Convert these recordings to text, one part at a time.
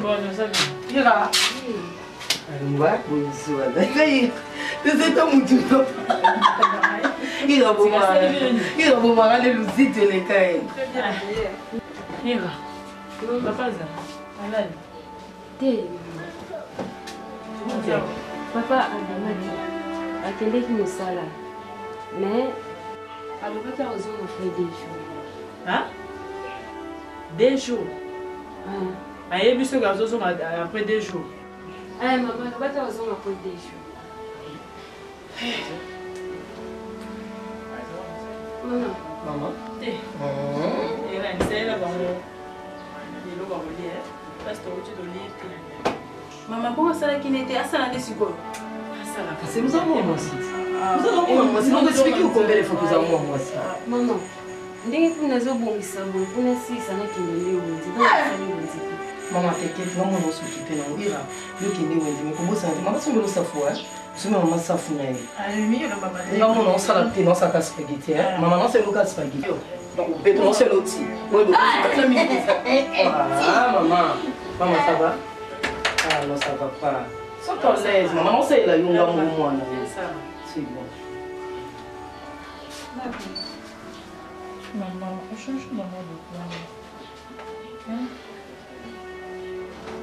Bon, nous sommes. Ira. Alumba, bonjour. C'est un mouton. Il a beau marrer le zit et les cailles. Ira. Papa, ça. Papa a attendait qu'il me sala. Mais elle n'a pas besoin de faire des jours. Hein? Des jours? Ah, il y a ce garçon après des jours. Ah, maman, elle n'a pas besoin de faire des jours. Maman? Et là, c'est là, maman, comment ça qui n'était à ça l'année sur quoi? C'est nous avons moi aussi. Nous avons moi aussi. Nous expliquons combien de fois nous avons moi aussi. Maman, ndenge kuna zo bongisa bon kuna si sana kinele wenzi donc fali wenzi. Maman t'inquiète, maman on s'occupe na ira. Yo kende wenzi mo kombosa. Maman so mbelo safua. So maman safu na ye. Ah, mieux la maman. Maman on sala te non sa spaghetti. Maman non c'est le cas spaghetti. Donc béton c'est l'autre. Moi ah maman. Maman ça va? Ah non ça va pas. Sois à l'aise, maman on sait la yunga moi. C'est bon. Maman, on change maman de plan. Hein?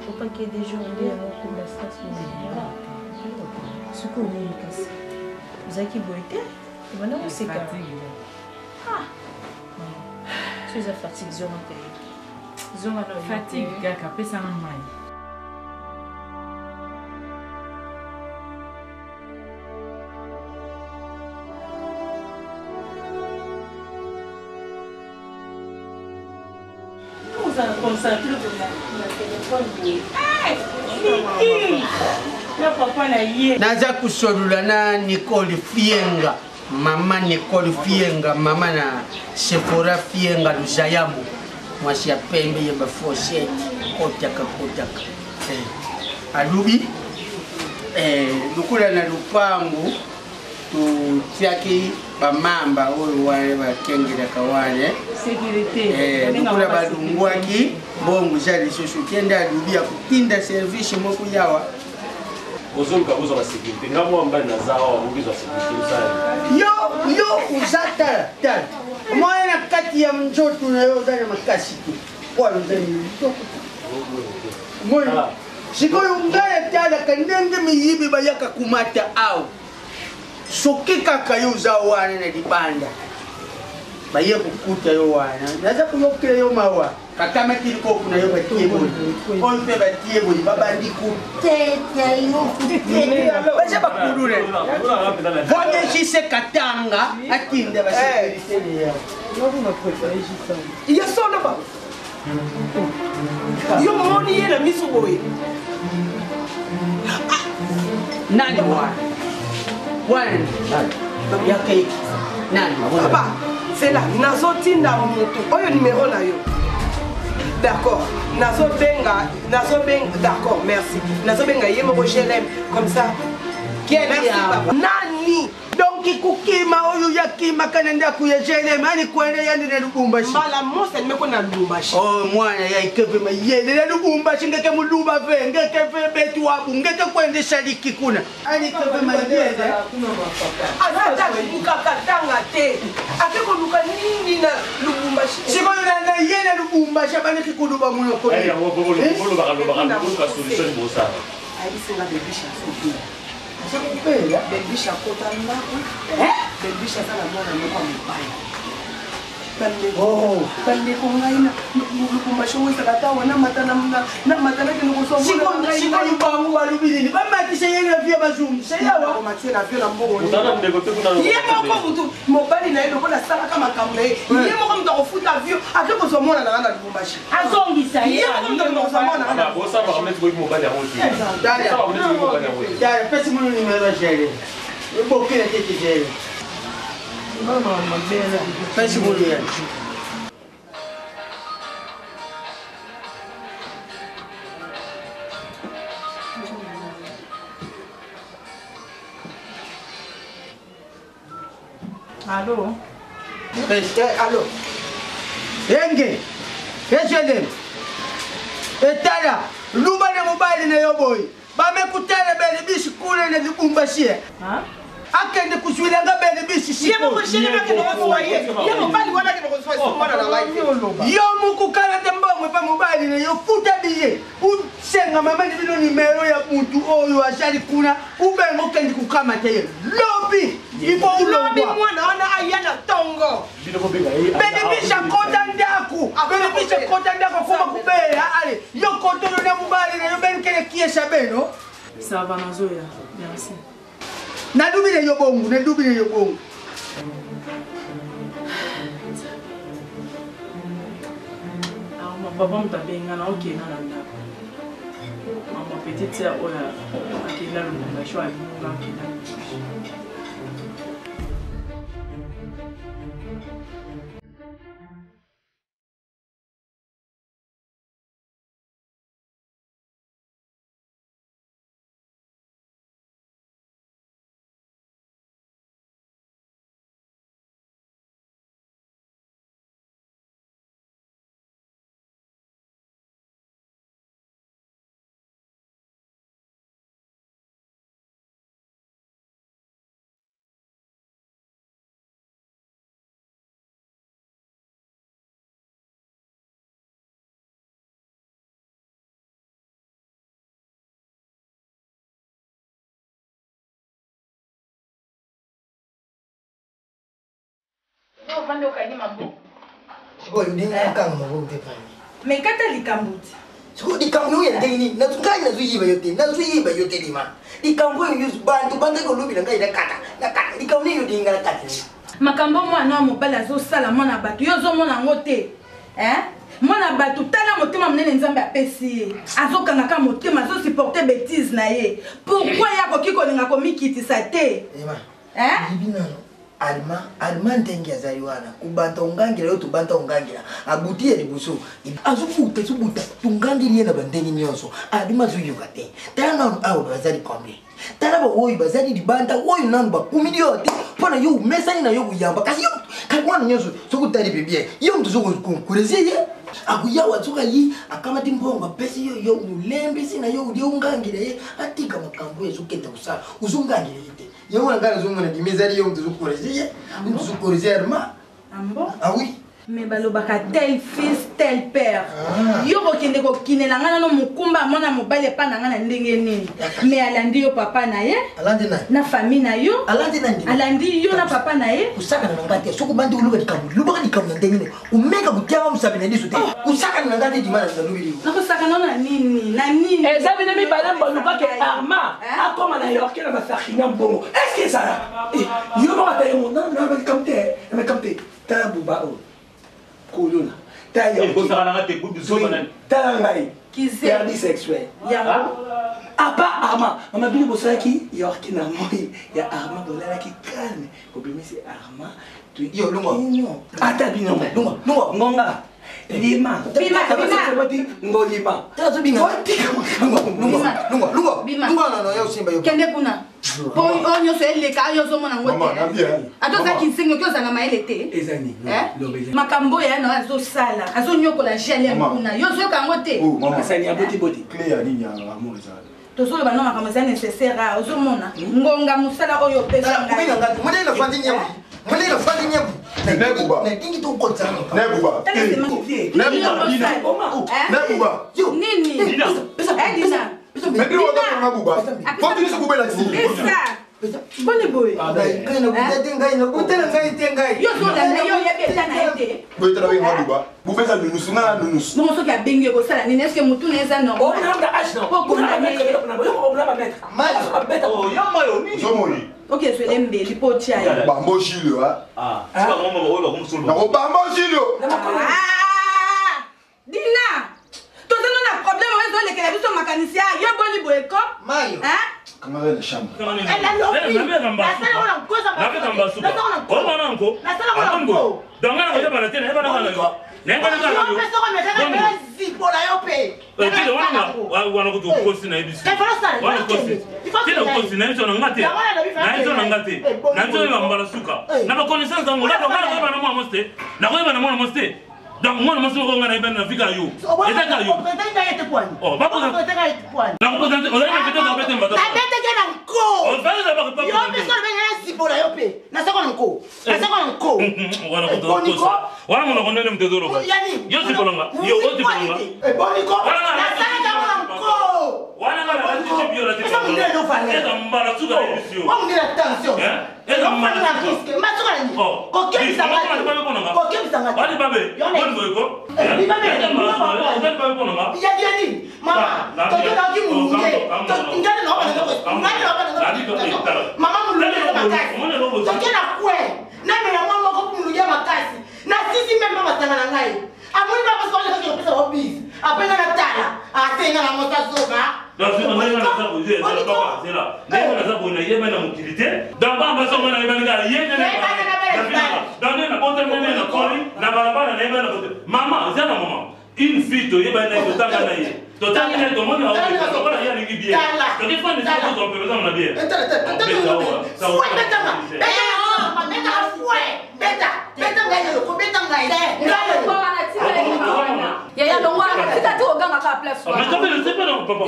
Faut pas qu'il y ait des journées où la stress ce qu'on est cassé. Vous avez qui boité? Et maintenant on s'est fatigué. Ah! Tu es fatigué, zone fatigue, kaka, pesa na mai. Concentré sur la téléphone. Naza kusolula na Nicole Fienga, mama Nicole Fienga, mama na Sephora Fienga Luzayamu, mwasi ya pembe ya bafosheti kotaka. Alubi lukula na lupangu tutiaki bamamba oyo wale bakengelaka wale sécurité lukula balungwaki bongo jali susu kenda alubi ya kutinda service moko yawa Ozonka bozo la sécurité ngamo amba na zawa mugizo sécurité sana yo uzata tata moya na kati ya mjoto na yo ndani makasi tu kwa ndani moya sikoyo ngaya tada kandenge miyibi bayaka kumata au sokika kayo zawana na dibanda baye kukuta yo wana naza kuyokela yo mawa kakama kiliko kuna yo batie boy on pe batie boy babandi ku tete yo kutete baje bakulule bonde jise katanga atinda ba sécurité ya Nous préféré juste ça. Il y a ça là-bas. Yo moni la miso boy. nani wana ya keki nani papa c'est là nazotinda moto oyo numéro na yo d'accord nazobenga d'accord merci nazobenga ye moko je l'aime comme ça merci papa nani donc kukima oyo yakima kanenda kuyejele mani kwende yani ne lubumbashi mala mosa nimeko na lubumbashi oh mwana ya ikepe mayele ne lubumbashi ngeke mulumba ve ngeke ve betu wabu ngeke kwende shaliki kuna ani ikepe mayele kuna mapapa azata kukakatanga te akeko luka nini na lubumbashi siko na yene lubumbashi bani kikuduba muno ko ai yango bolo baka solution bosa ai singa bebisha soki Baby chakota ndako. Baby chakala mwana moko mobali. Bande ko ngai na lukumbashi wisa kata wana matana kino kusoma. Siko yubangu balubini. Bamatisa yene vya bazungu. Seyawa ko matena vya na mbongo. utana ndeko te kuna Ye moko mutu mobali na yelo kola sala kama kamle. Ye moko mutu kofuta vyo akeko zomona na ngana lukumbashi. Azongisa ye. Ye moko mutu zomona na ngana. bosa ba kameti boki mobali ya moti Dale. bosa ba kameti boki mobali ya moti dale pesi muno nimero jele. Bokile tete jele. Mama mabela. Pesi muno ya. Allô? Pesi Allô. Enge. Ejele. etala luba na mobali na yo boy bamekutela bele bishi kule na Lubumbashi akende kuswilanga bele bishi siko yo mukukala tembongo pa mobali na yo futa biye usenga mama ni bino nimero ya muntu oyo ashali kuna ubengo kendi kukamata ye lobi ipo lobi mwana ona ayana tongo bele bishi akota ndaku bele bishi akota ndaku kuma kubela ale yo kontolo na mobali na yo bele kele kiesha beno ça va nazoya merci nadubile yo bongo papa mutabenga na okena na ndako mama petite sœur oya akenda Lubumba shwa alinga akenda Siko ndinga kanga ngote pani. Mekata likambuti. Siko likambu ya ndeni na tungai na zuyiba yote lima. Likambu yo bantu bande ko lubi ngai na kata likambu yo dinga na kata. Makambo mwana mobali azosala mwana bato yo zomona ngo te. Mwana bato tala motema munene nzambe apesi ye. Azokanga motema azo supporter bêtise na ye. Pourquoi ya koki kolinga komikitisa te? Libinano. Alma ndengi azaliwana kubanta ungangira yo tubanta ungangira abutie libuso azufuta subuta tungangirie na bandengi nyonso alima zuyuka te tana awo bazali kombe tana bo oyi bazali libanda oyi nanu ba kumiliote pona yo mesani na yo kuyamba kasi yo kakwana nyonso sokutali bibie yo mtu soko kunkurezie akuya watsuka yi akamati mbongo pesi yo ulembe sina yo udi ungangira ye atika makambo yeso kenda usala uzungangire ite yo ngana zungu na dimezali yo mtu zukorezie mtu zukorezie arma ambo ah oui mais balobaka tel fils tel père yo kokende kokinela ngana no mukumba mona mobali pa na ngana ndenge nini mais alandi yo papa na ye alandi na famille na yo alandi yo na papa na ye usaka na ngate soko bandi uluka dikamu ndenge umeka kutiama musabe na ndiso te usaka na ngate dimana na lubili na kusaka na nini ezabi na mi bale mboluka ke arma akoma na yorke na basakina mbongo est-ce que ça yo ba ta yo na kamte ta buba o Kuluna. Tayo. Il faut ça la rate coupe de zone. Talangai. Perdu sexuel. Apa arma. Mama bini bosaki yorki na moi. Ya arma dolala ki calme. Problème c'est arma. Yo lungo. Ata bino. Lungo. Ngonga. Lima. Ngolima. Tazo binga. Lungo. Na yo simba yo. Kende kuna. Onyo so eleka yo zo mona ngote. Atoza kinsingo kyo zanga maele te. Ezani. Makambo ya na azo sala. Azo nyokola jele kuna. Yo zo kango te. Mama sani ya boti. Clear nini ya amour ezali. Tozo ba no makambo za nécessaire ozo mona. Ngonga musala oyo pesa nga. Kubinga ngati mwana ina fandi nyabu. Nebuba. Nekingi to kotsa. Nebuba. Nebuba. Nini? Dina. Mais tu vas dans Nebuba. Faut que tu sois belle ici. Bonne boy. Ngai na kutela ngai tengai. Yo zo na yo yebeta na ete. Boy tu vas Nebuba. Bubeza nunus na nunus. Mo so ki abengi ko sala nini est-ce que mutu na eza normal? O na nga ashno. Ko na mettre. O na mettre. Mal. Oh, yamayo ni. Zomoni. Ok, je vais l'aimer, il faut tirer. Bambo Chilo, hein? Ah, c'est pas vraiment Bambo Chilo. Ah! Dina! Toi, tu as un problème avec les télévisions mécaniciens. Il y a un bon niveau école. Mayo. Hein? Comment est la chambre? Elle a l'opinion. La salle, on a cause à Donc moi je suis on a ben fika yo. Et ta yo. Oh, pas pour. Na représenter, on a invité dans bête mbata. La bête est en co. On va les avoir pas. Yo mais ça ben si pour la yo pe. Na ça en co. Na ça en co. Voilà ko ça. Voilà mon on est mtezo lo. Yo si kolonga. Yo o si kolonga. Et boniko. Na ça en co. Voilà la si bio la ti. Ça me dit no fallait. Et dans mbala tu ga émission. On dit attention. Et dans mbala. Ma ça ni. Ko ke ça va. Ko ke ça va. Bali babe. Bon boy ko. Ni babe. Ya dia ni. Mama. Toto na ki mu nge. Ngale no ba na. Mama mu lele makasi. Toto na kwe. Na me na mama ko mu lele makasi. Na sisi mema matanga na ngai. Amuni baba so le ko pesa hobbies. Apena na tala. Atenga na mota soba. Donc si on est dans ça vous êtes pas c'est là. Mais on a ça pour y avoir une utilité. Dans ba ba so na ibani ga yene na. Dans na bonne na koli na barabara na ibani na. Maman, c'est la maman. Une fille to yeba na to tanga na ye. To tanga na to moni au to bala ya ni bien. To des fois ne ça to on peut pas na bien. Ça Yaya donc voilà, c'est à toi ganga ka place. Mais quand même c'est pas non papa.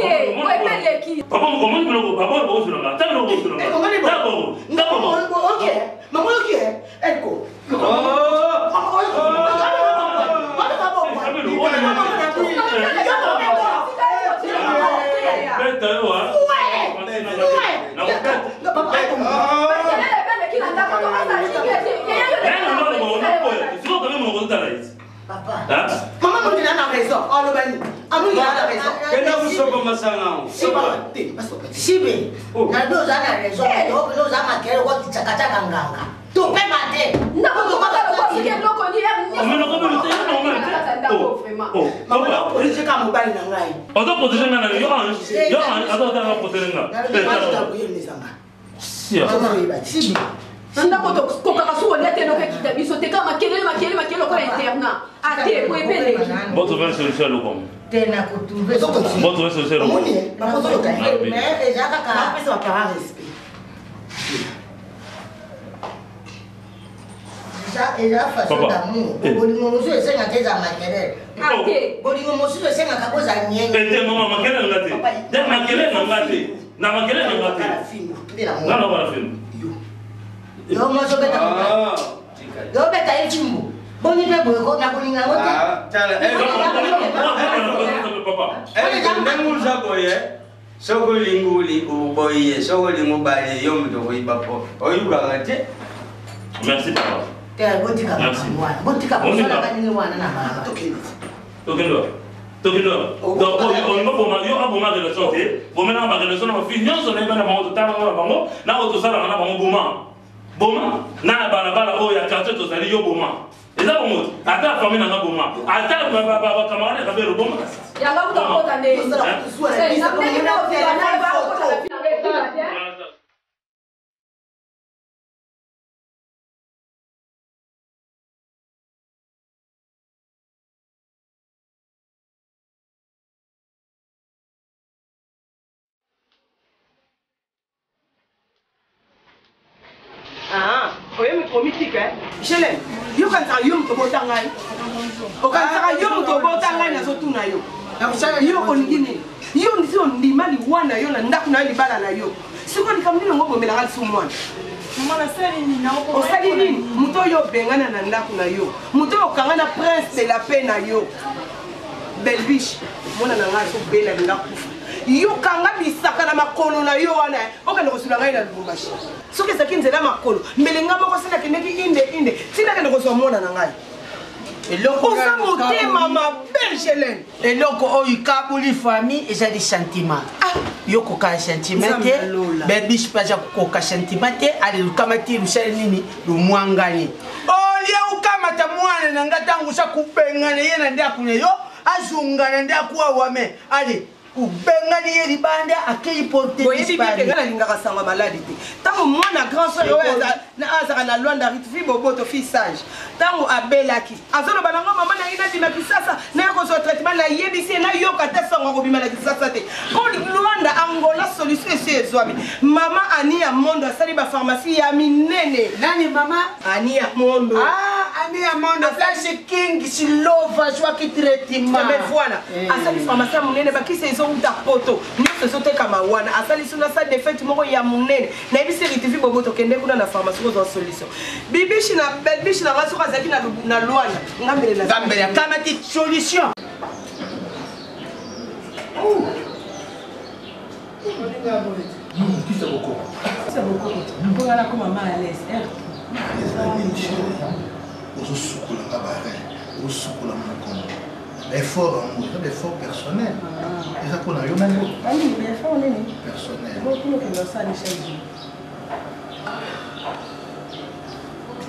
Papa comment nous papa on se là. T'as le on se là. D'accord. D'accord. OK. Maman OK. Eko. Maman me dit na raison. Oh le bani. Amu na raison. Kena kusoko masanga. Sibe. Na ndo za na raison. Ndo za makero kwa kichakachaka nganga. To pe mate. Na ko makala kwa sike loko ni ya. Mais non comme c'est normal. Oh. Maman na polisi ka mobali na ngai. Oto position na yo ado ta position na. Sia. Sibe. Nanda koto kokaka suo lete no kekita biso te kama makele ko interna ate ko epele votre vraie solution le comme tena ko trouver votre vraie solution mais déjà kaka pesa para respect déjà façon d'amour bolingo mosu esenga teza makele ate bolingo mosu esenga kaboza nyenye ete mama makele ngate de makele ngate na makele ngate na wala film yo moso beta yo beta echimbu boni pe boyo na kuninga wote tala papa ndengu zaboye soko linguli uboye soko lingubali yo mdo koibapo oyuka ngate merci papa te botika mwana botika mwana kanini wana na mama tokendo donc on va bomba yo aboma relation te bomena ba relation na fi nyonso na ibana bango tala na bango na auto sala na bango boma na balabala o ya quartier to sali yo boma eza bongo ata famille na boma ata ba camarade ka bero boma ya ga kutokota ne na mimi na ofia na ba kutokota la fina oye mikomikike Chelem, yo kan sa yo to botangai. O kan sa yo to botangai na so tuna yo. Yo onigini. Yo ndisi ondimali wana yo na ndaku na libala na yo. Siko nikamnilo ngobo melanga sumwana. Mwana sali ni na o sali ni muto yo bengana na ndaku na yo. Muto yo kangana prince de la paix na yo. Belbiche, mwana na ngaso bela ndaku. Yo kanga bisaka na makolo na yo wana okende kosula ngai na Lubumbashi soki saki nzela makolo melenga moko sina kineki inde tina kende koswa mona na ngai eloko osa motema mabe Chelem eloko oyo kabuli famille eza di sentiment yo koka sentiment te Belbiche paja koka sentiment te ali lukamati lusali nini lumwangani olie ukamata mwana na ngatangu sa kubengana ye na ndakune yo azungana ndakuwa wame ali ubengani ye libanda akei porter dispari ngala lingaka sanga maladi te tango mwana grand soeur yo na azaka na Luanda ritfi boboto fi sage tango abelaki azolo bananga mama na ina dima kisasa na ko so traitement na yebisi na yo kata sanga ko bimana kisasa te ko Luanda Angola solution c'est ezwami mama ani ya mondo asali ba pharmacie ya minene nani mama ani ya mondo ni amanda flash king silova joie qui traitement. Mais voilà, asali pharmacie munene bakisi ezo uta poto. Nyonso ezoteka mawana. Asali suna sa defect moko ya munene. Na ebisi ritivi bobo tokende kuna na pharmacie ko solution. Bibishi na belbishi na raso kazaki na Luana. Ngambele na. Ngambele kama ti solution. Qui c'est beaucoup? C'est beaucoup. Pour aller comme maman à l'aise. Effort effort personnel. Et ça qu'on a eu même personnel.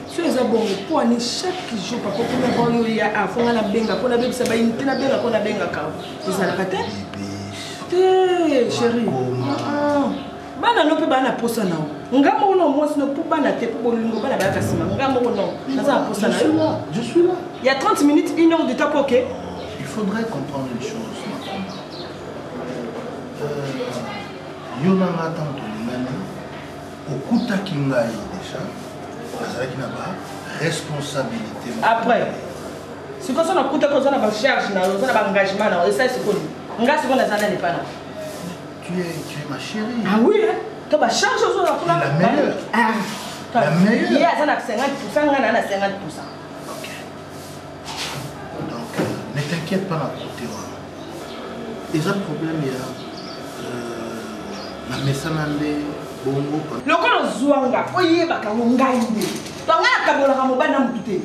Si les abonnés pour aller chaque jour, papa, pour nous il y a à fond la benga, pour la benga, ça va une telle benga pour la benga quand. Vous allez pas tête? Chérie. Bana no pe bana posa na. Ngamo no mo sino pour bana te pour bolingo bana ba kasima. Ngamo no. Ça ça posa na. Je suis là. Il y a 30 minutes, 1 heure de temps OK. Il faudrait comprendre une chose. Yona ngata ntolingani. Okuta kingai déjà. Ça qui n'a pas responsabilité. Après. Si qu'on a kuta qu'on a ba charge na, on a ba engagement na, ça c'est quoi? Ngasi qu'on a zana n'est pas là. Tu es ma chérie. Ah oui, hein? Tu vas changer sur la meilleure. La meilleure. Il y a 50%, on a 50%. Ok. Donc, ne t'inquiète pas, la côté. Et ça, le problème, il y a la messagerie bongo. Le col Zouanga, oui, bah, quand on gagne. Donc, on a kabola kamobana mutute.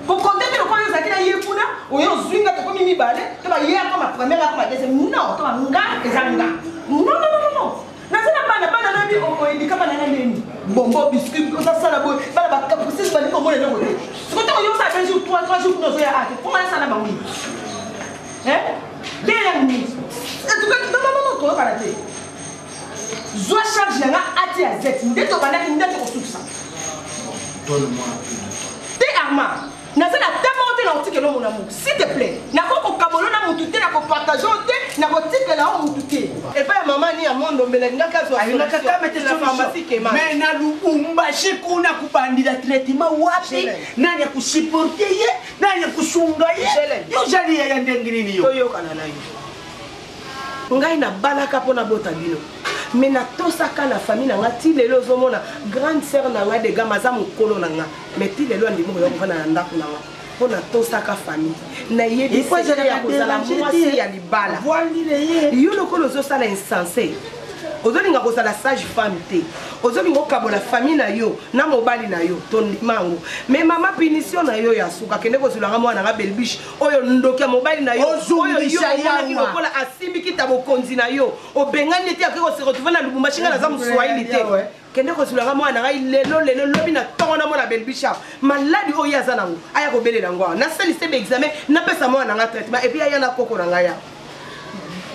Pour compter le col Zakina Yefuna, ou yon Zwinga, tu peux m'y baler, tu vas y aller comme la première, comme la deuxième. Non, tu vas m'engager et Zanga. Non. Nazana bana na bi o indika bana na nini. Bombo biscuit ko ça la boy. Bana ba ka process bani ko mo le ngo. Ce que tu yo ça 2 jours 3 jours no so ya ate. Comment ça na ba oui? Hein? Bien ni. Tu ka non to ka raté. Zo charge na ati a Z. Ndeto bana ndeto ko tout ça. Donne-moi un peu de temps. T'es Arma. Nazana tamonte na otike lo mon amour. S'il te plaît. Na ko kabolo na mututé na ko partager te na ko tike la o mututé. Et pas maman ni amondo melenga kazo. Ayuna kaka mete la pharmacie kema. Mais na lumba shikuna kubandila traitement wapi? Nani ya kusupporter ye? Nani ya kusunga ye? Yo jali ya ndengini yo. Toyo kana na yo. Ngai na balaka pona bota bino. Mais na tosaka na famille na ngati lelo zomona grande sœur na nga de gamaza mukolo na nga. Mais ti lelo ndimo yo kufana na ndako na nga. Pona tosaka famille. Na yebi kwa jere ya kozala mwasi ya libala. Yo lokolo zo sala insensé. Ozolinga kozala sage femme te. Ozolinga okabola famille na yo na mobali na yo tondimango. Mais mama punition na yo ya suka kende kozulanga mwana nga belbish oyo ndokia mobali na yo oyo yo mwana lokola asimbi kita bokonzi na yo obengani te akiko se retrouver na Lubumbashi nga na zamu Swahili te. Kende kozulanga mwana nga lelo lobi na tongo na mwana belbisha maladi oyo azanango aya kobelela ngwa na sali sebe examen na pesa mwana nga traitement et puis aya na koko na nga ya.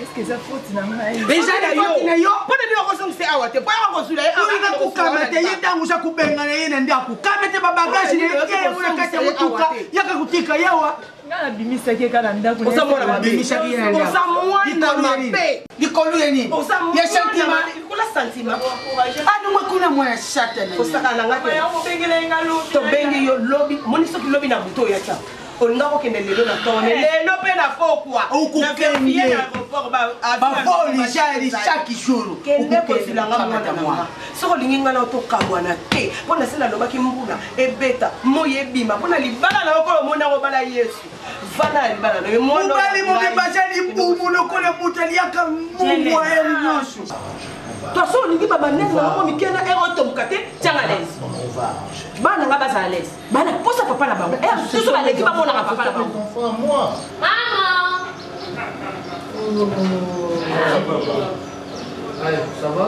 Est-ce que ça faute na mai? Déjà la faute na yo. Pona ni okosong se awate. Pona okosula e awate ko kamete yetangu za kubenga na yene ndaku. Kamete babagaji ne ke muna kate mutuka yaka kutika yawa. Ngala bimisa ke kana ndaku. Osamona babimisa ke na ndaku. Osamona mabe. Dikolu yeni. Ya sentiment. Kula sentiment. Anu makuna mwa shata na. Osaka na ngate. Ya mo bengele ngalo. To bengi yo lobby. Moniso ki lobby na buto ya cha. Olinga ko kende lelo na tone. Lelo pe na fokwa. Na vérifier na aéroport ba voli chaque jour. Kende ko silanga mwana mwa. Soko linginga na to kabwana te. Pona sela lobaki mbula ebeta moye bima. Pona libala na okolo mona ko bala Yesu. Vana libala no mwana. Mbali mo bibajani mbumu no kole mutali yaka mbumu wa elnyosu. Toi so lingi baba nene na ko mikena eroto mukate tianga l'aise. Bana nga baza à l'aise. Bana posa papa na bango. Eh, tout ça l'équipe mona na papa na bango. Moi. Maman. Allez, ça va?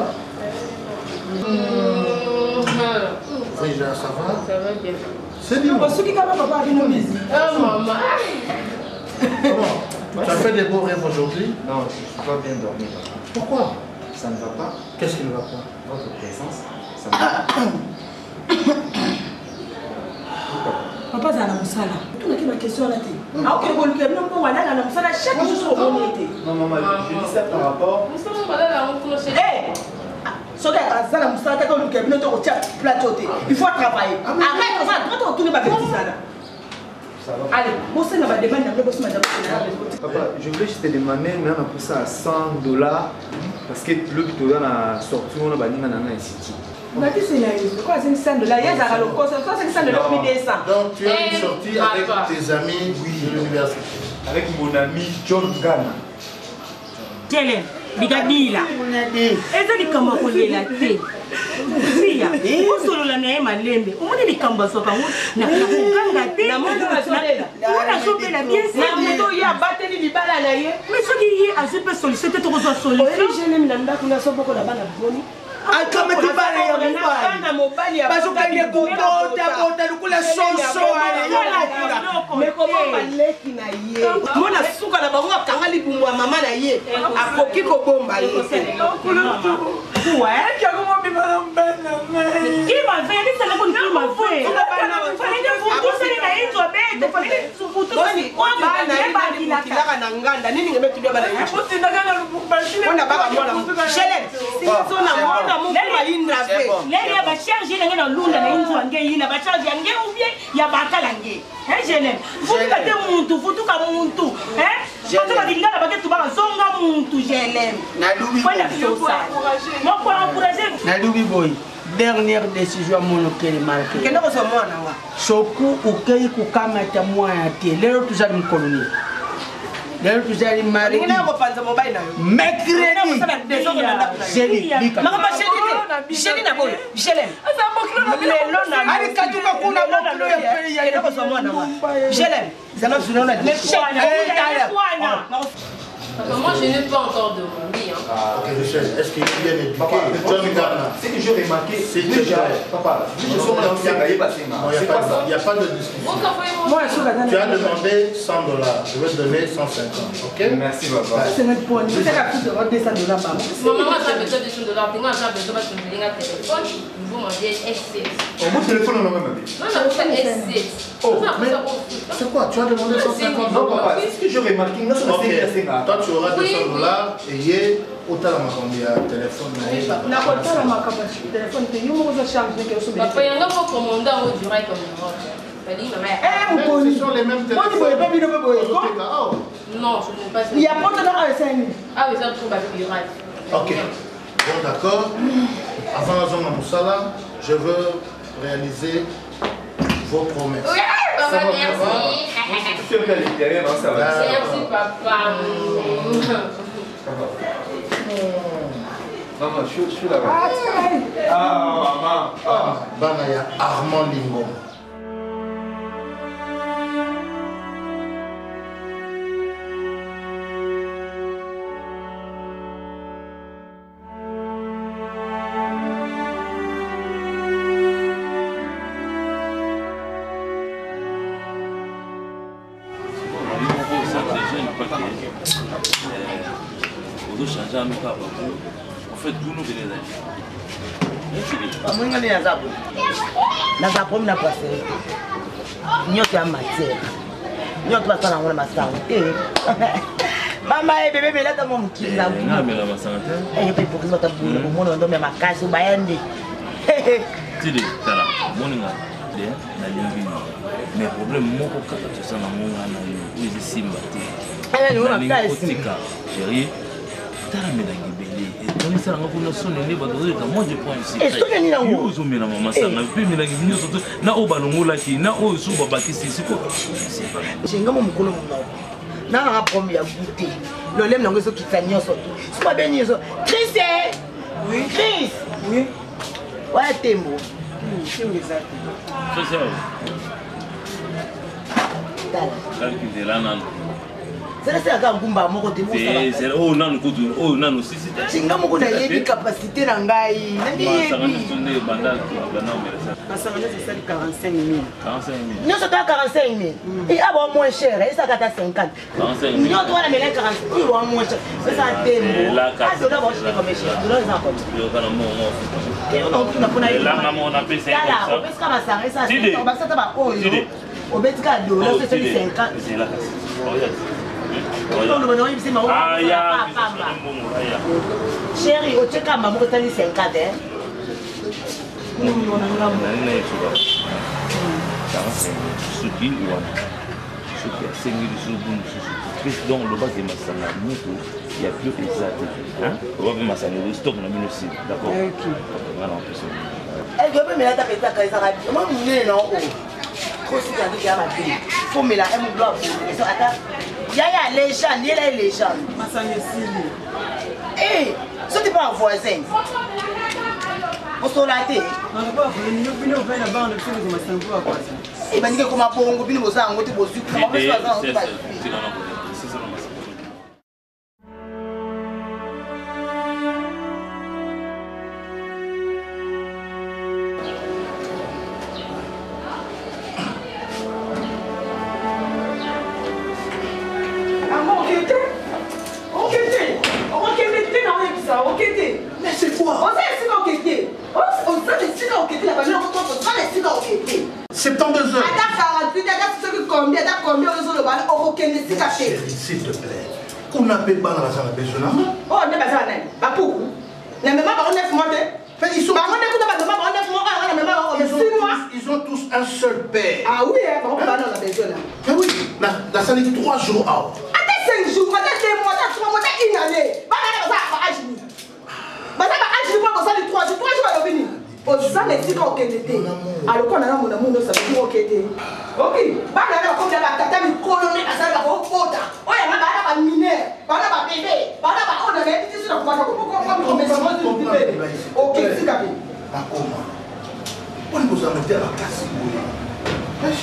Déjà, ça va? Ça va bien. C'est bien. Ce qui papa a vu nos bisous. Oh maman. Comment? Tu as fait des beaux rêves aujourd'hui? Non, je ne suis pas bien dormi. Pourquoi? Ça ne va pas. Qu'est-ce qui ne va pas? Votre présence, ça ne va pas. Papa za na musala. Tu n'as qu'une question là té. Ah OK, bon le non bon na na musala chaque jour sur bon été. Non maman, je dis ça par rapport. Nous sommes pas là on cloche. Eh. So que za na musala ta ko le non to tia plateau té. Il faut travailler. Arrête ça, toi tu ne vas pas faire ça là. Allez, vous savez, ma demande, Papa, je voulais juste te demander, mais on a pris ça à $100 parce que le but de la sortie, on a banni un institut. On a dit c'est quoi, c'est $100? Il y a le cost, c'est $100 1200. Donc tu as une sortie avec tes amis de l'université. Avec mon ami John Ghana. Jelen, bigabila. Eza likamba kolela te. Sia, osolola na ye malembe. Omoni likamba soka na kuganga te. Na moto asolela. Na sopela bien sûr. Na moto ya bateli libala na ye. Mais soki ye azope solliciter to kozo solution. Jelen na ndako na sopoko na bana boni. Akama tibale ya mobali bazokanye kobota lukula soso mekobaleki na ye mona suka na bango akanga libumu ya mama na ye akoki kobomba ye kilaka na nganda nini ngemetulia bana mona baka mwana Shelen sinazona mwana mukuma indrave leli ya bacharge nge na lunda na inzu wange yina bacharge yange ubie ya bakala nge Jelen futuka te muntu futuka muntu parce que dilingana baketu baka zonga muntu Jelen na lubi kwenda kusosa moko encourager na lubi boy dernière décision mon okeli marqué kenda ko so mwana wa soku ukei kukamata mwana te lero tuzali mkoloni lero tuzali mari ngina ko panza mobile na yo mercredi jeli bika mama shedi na boy Jelen lelo na ali katuka kuna mokilo ya pei ya kenda ko so mwana wa Jelen zalo tunaona Moi, je n'ai pas encore demandé. Ok, je sais. Est-ce qu'il est bien éduqué? John Ghana. C'est que j'ai remarqué, C'est déjà. papa, je suis dans Il n'y a pas de discussion. Tu as demandé $100. Je vais te donner 150. Ok? Merci, papa. c'est notre point c'est la coûte de $200 par Maman, j'ai besoin de $200. Moi, j'ai besoin de me donner un téléphone. Vous m'en dites S6. Oh, mon téléphone, on a même dit. Non, j'ai besoin de S6. Oh, mais c'est quoi? Tu as demandé 150 Non, papa, c'est ce que j'ai remarqué. Non, Ok. Toi, tu auras $200 et il y a autant de téléphone. na kotala makaba téléphone te yo moko za charge ne ke so Papa, il y en a pour commander en haut du rail comme Ce sont les mêmes téléphones. non, je ne sais pas. il y a pas de la scène Ah oui, ça trouve à pirate. Ok. Bon, d'accord. Avant la zone Moussala, je veux réaliser vos promesses. Papa, merci. C'est à l'intérieur, non, ça va. Merci, papa. Maman, je suis là-bas. Ah, maman. Banaya Armand Lingo. En fait, vous nous venez naza promi na brasserie nyonso ya matière nyonso basala yango na masango te mama ye bebe belata mo mokili na mpe pokisi bata bula komona ndombe ya makasi baya nde tide tala moninga de nalingi mais problème moko kaka tosala ngonga na yo oyo ezisimba te nalingi kotika chérie tala melangi ebele etonisala kuna soni nde bato ozoyeka moi je prends ici yo ozomela mama sanga mpe melangi nyonso na oyo balongolaki na oyo so babakisi siko jenga mo mokolo monao nanga promi ya goûte loleme nango ezokita nyonso to sobabe nyonso Chris Chris waya tembo calculera nano seleseka ngumba moko te oyo nano kutu oyo nano sisi singa moko nayebi kapasité na ngai nyonso toya 45 000 aba moins cher esaka ata 50 nyonso wana mela 40 iwa moins cher esaka tembo adola baoshitekomeshedola eza kopona opesika masanga esabasata baoyo obetika dola osesoli 50 chéri otekamba moko etali 50 soki wana soki asengi lisusu bunu susu donc loba ke masanga moto ya bio eza te oba mpe masanga stock na bino si d'accord ngana mpesa egobe mela tapetaka ezaka oma monene na o kosika ndiki ya mabe fomela emoblo apo ata yaya légende yela ye légende masanga esili soki mpo na voisin osola te ebandike koma bongo bino boza yango te bozwi Mais c'est quoi? C'est 72 heures. Chérie, s'il te plaît. On n'a pas besoin. Oh, on n'est pas ça. Pas pour. Les mêmes parents 9 mois. Ils ont tous un seul père. Ah oui, on va dans la maison là. Mais oui, la salle est 3 jours out. Attends 5 jours, attends 2 mois, attends 3 mois, attends une année. Osana esika okendete aloko na mona mundo sabi okete ok bana na ko dala tata mikolo ne asala ko kota oya na bana ba mine bana ba bebe bana ba ona ne tisi na kwa ko mesa mo di bebe ok sika bi akoma on vous a mettre la classe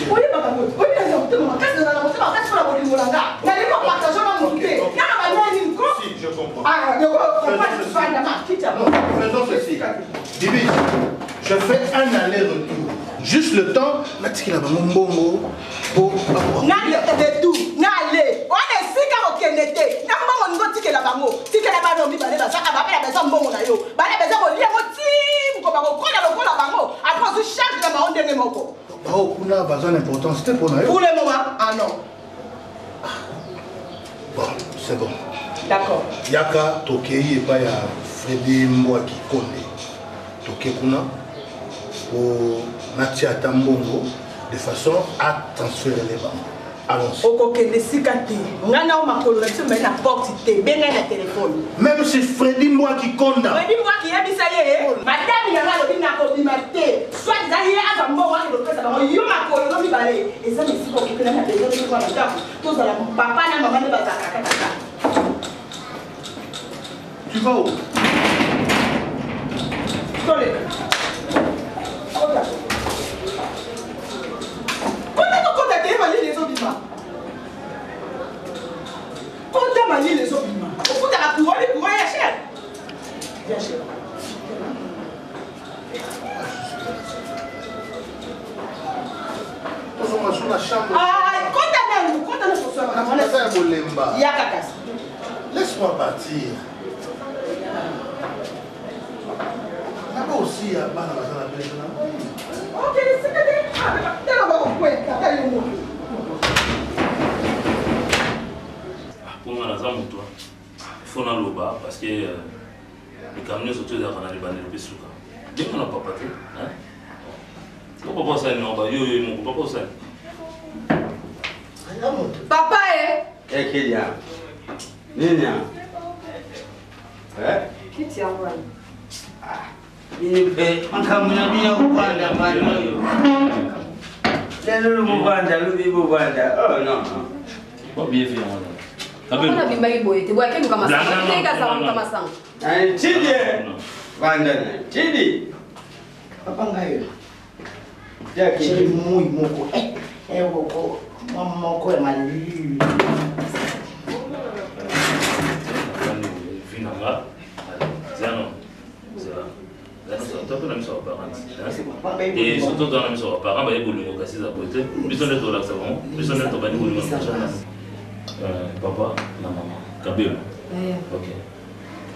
oye baba mo oye na yo temo kasi na mo temo kasi fala bodi molanga na le ko partager na mo te na ba nani ko si je comprends yo ko fanda ma kicha mo faisons ceci Bibi, je fais un aller-retour. Juste le temps, Natiki la bango mbongo pour Nale de tout, nale. On est sika okenete. Na mbongo ngo tike la bango. Tike la bango mi bale ba saka ba la besoin mbongo na yo. Bale besoin ko lia mo tim ko bango ko la ko la bango. Après je charge la bango ndenge moko. Ba o kuna besoin d'importance, c'était pour na yo. Pour le moment, ah non. Bon, c'est bon. D'accord. Yaka tokei et pas ya Freddy Mwaki Konde. Tokekuna pour Natia Tambongo de façon à transférer les banques. Allons-y. Okokende sikate. Ngana o makolo biso me na porte te benga na téléphone. Même si Freddy Mwaki Konda. Freddy Mwaki yebisa ye. Madame ya ngalo bina ko bimate. Soit zaye azambo wa ke lokesa ba yo makolo no mibale. Eza misiko okekela na besoin de quoi na to za papa na maman ne bazaka kaka. Tu vas où? Laisse-moi partir. Aussi à bas dans la maison. Ok, c'est que tu as un pour moi, il faut que je parce que les camions sont tous dans les bandes de Pessuka. Dès qu'on n'a pas pâté, hein? On ne peut pas ça, non, on ne peut pas ça. Papa, eh, qu'il y a? Nina. Eh? Qui tient moi? Makamuna bia kupanda mali moyo. Lelo mubanda lubi mubanda. Oh non. Pas bien fait moi. Kabela bimba iboye te boya kenuka masanga. Teka za muka masanga. Ai chidi. Banda na. Chidi. Papa ngayo. Ya chidi muy moko. Ko moko e mali. Finanga. Zano. Et surtout dans la maison, par exemple, il y a des gens qui ont été besoin de la savon, besoin de papa, la maman, Kabelo. Ok.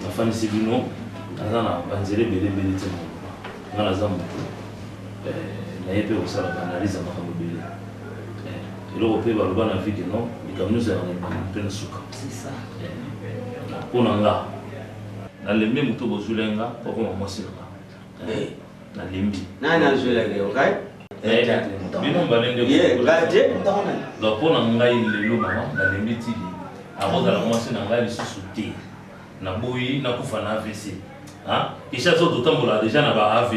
La femme ici, nous, on a banzéré bébé bébé. On a la zambe. Na yepe osala analyse na kabelo. Et l'Européen va le voir dans la vie que non, les camions sont en plein sucre. C'est ça. Pour nga, na le même moto bozulenga, pour moi c'est na lembi nani azueleke okay bino balende donc mpo na ngai lelo mama nalembi tili akozala mwasi na ngai lisusu te naboyi nakufa na AVC isha so totambola deja na ba AV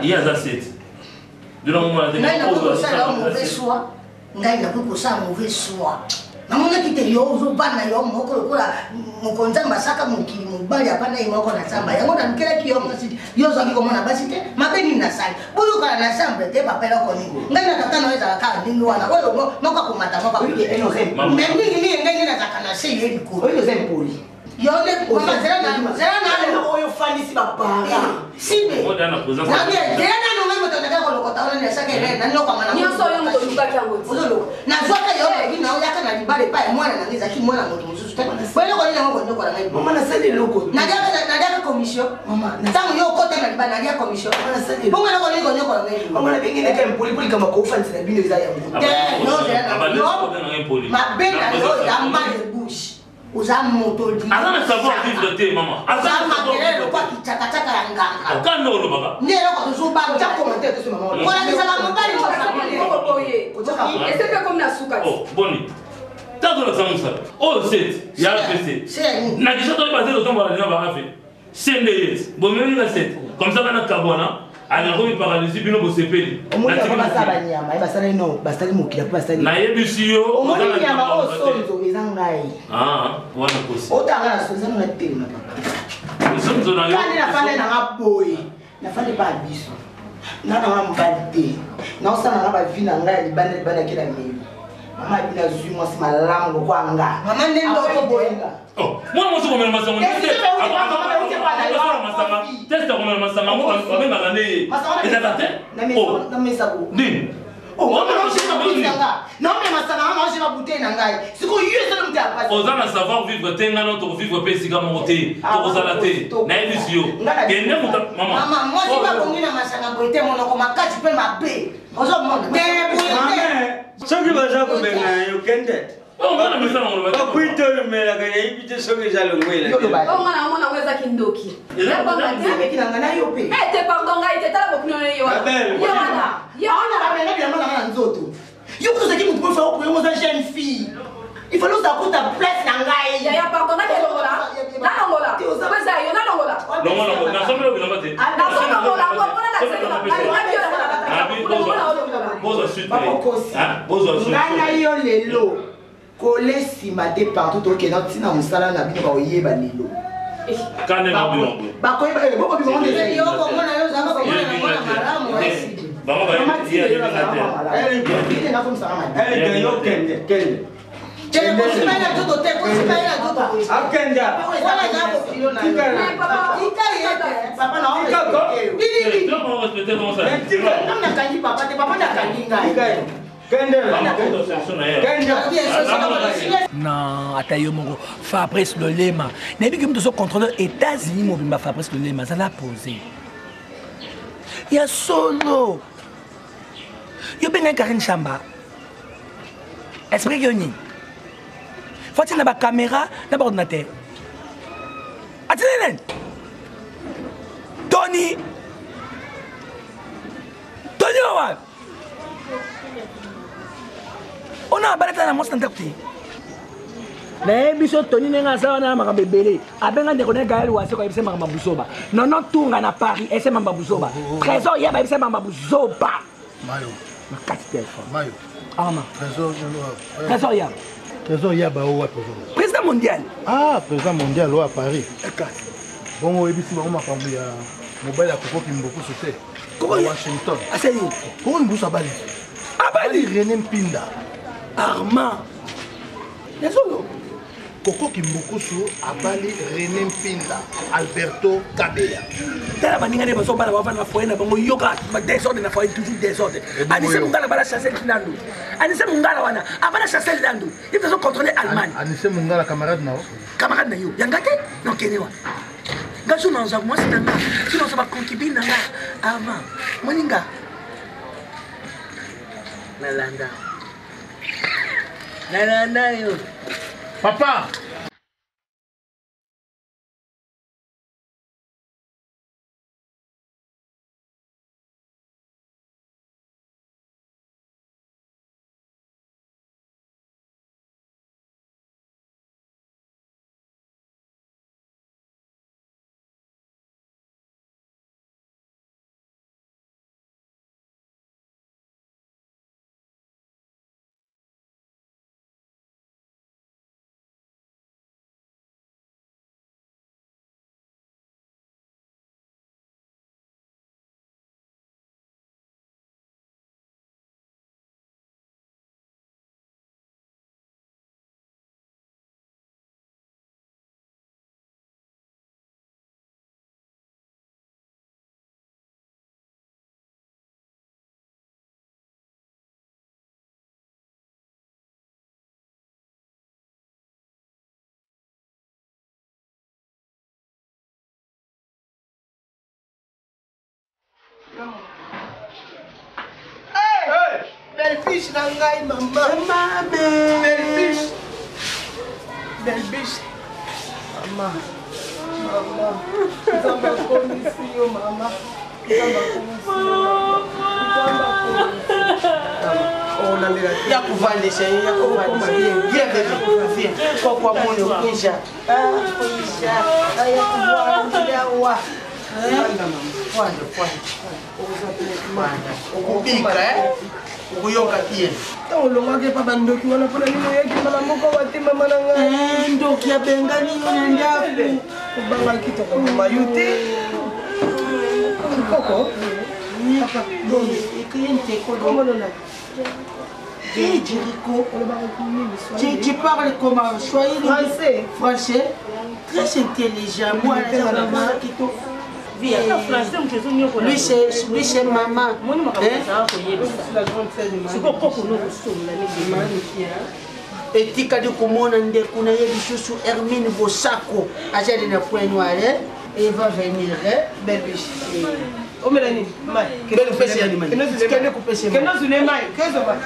ye aza 7 ngai nakokosala mauvais choix ngai nakokosala mauvais choix namonaki te yo ozobana yo moko lokola mokonzamba asaka mokili mobali apana ye moko na zamba yango nalukelaki yo mwasi yo ozwaki komona basi te mabe nini nasali boyokala na chambre te papeloko nini ngai na tata nayo ezala kaka ndenge wana oyo moko akomata moko me mingi ngai nde nazalaka na se ye likolo oyo eza mpoli yo nde zela nalo oyo fanisi babara sibe zela nano ngai moto ndaka kolokota wana nesaka ele nanyokwanga nyonso oyo moto olukaki yango ozoloka nazwaka yo lobi na oyaka na libala epai ya mwana nange ezalaki mwana moto mosusu te boyeloko nini yango konyokola ngai mama nasali eloko nadiaka commission ntango yo okota na libala nadia commission bongo eloko nini konyokola ngai mama nabengeneka mpolipoli kama koufanisi na bino eza yango mabenda yo ya mbale bush uza moto azana savoir vivre te mama azana makelele kwa kichakachaka ya nganga okanda olobaka ndiye loko tuzuba uta commenter to mama ona kisala mobali ko boye ese pe comme na suka boni tato la samusa oh set ya AVC na kisha to baser to tomba na ba AV sende yes bo même na set comme ça na kabona ana ko mi paralysie bino bo sepeli na tikaba saba nyama basala no basali mokila po basali na yebisi yo omoni nyama o sonzo ezangai wana kosi otanga na sonzo na tele na papa sonzo na yo kana na fale na ngaboy na fale ba biso na na mbali na osana na ba vina ngai libanda kila mimi mama bina zuma si malamu kwa nga mama ndendo ko boyenga mwana mwasi komela masanga testa komela masanga obenga nde ezaka te na mesa ko nini oza na savoir vivre te ngana tokovivre mpe esika moko te tokozala te nayebisi yo kende moto mama mwasi bakongi na masanga boye te monoko makasi mpe mabe ozomona soki baza kobenga na yo kende okwita oyo melaka nayebi te soki eza longwela omwana omona ngo ezaki ndoki ete pardon ngai te tala bokino yo wana nzoto yo kozaki motu mofa okoyo oza jeune fille il faut nous avoir ta place na ngai ya pardon na longola kweza yo na longola longola na somelo bilamba te na longola ngona na bozo suite bozo suite ngana yo lelo kole sima te partout okenda ntina mosala na bino baoyeba lelo kane na bino bakoyeba boko bino yo komona yo zanga komona na mwana malamu esidi bango ba ya yo kende Kende kusima ina joto te kusima ina joto akenda wala ngabo kilo na papa papa na on bibi comment respecter comment ça namna kanyi papa te papa na kanyi ngai non ata yo moko Fabrice Lolema nayebi ke moto so contrôleur États-Unis mobimba Fabrice Lolema azala posé ya solo yo bengai Karine Chamba explique yo nini faut-il na ba caméra na ba ordinateur atinene Tony wa ona balata na mosa ndakute na biso Tony nenga sawa na makambo ebele abenga ndeko na Gaël wase ko ebise makambo busoba nono tunga na Paris ese makambo busoba trésor yeba ebise makambo busoba mayo makati téléphone mayo ama trésor ya au président mondial président mondial à Paris bon ebisi ba makambo ya mobile ya Koko Kimboku sote Washington aseli Koko Kimboku abali René Mpinda Armand Nesolo Koko Kimbukusu abali René Mpinda Alberto Kabela tala baninga ne baso bala bafana foyer na bango yoka ba désordre na foyer toujours désordre anise mungala bala chasser Nando anise mungala wana abala chasser Nando il faut contrôler Allemagne anise mungala camarade na yo yangate non kenewa gaso na nza moi c'est nga sinon ça va concubine nga avant moninga Nalanda yo papa biche na ngai mama. Belle biche. Belle biche. Mama. Mama. Nzambe akomisi yo mama. Nzambe akomisi yo. Oh na ndela. Ya kuvandisha, ya kuvandisha. Viens bébé. Viens. Kwa moyo kuisha. Kuisha. Ya kuvandisha wa. Okubika okuyoka bien olongaki pa bandoki wana mpona nino oyaki mbala moko wate mama na ngai ndoki abengani yo na ndaku obangaki tokomama yo te koko tu parles comment? Français. Français. Très intelligent. Moi, lui c'est maman. Etika de komona ndeko na ye bisusu Hermine Bosako ajali na point noir et va venir belle biche. O melani mai kendo pesi ani mai kendo kupesi mai kendo zune mai kezo mai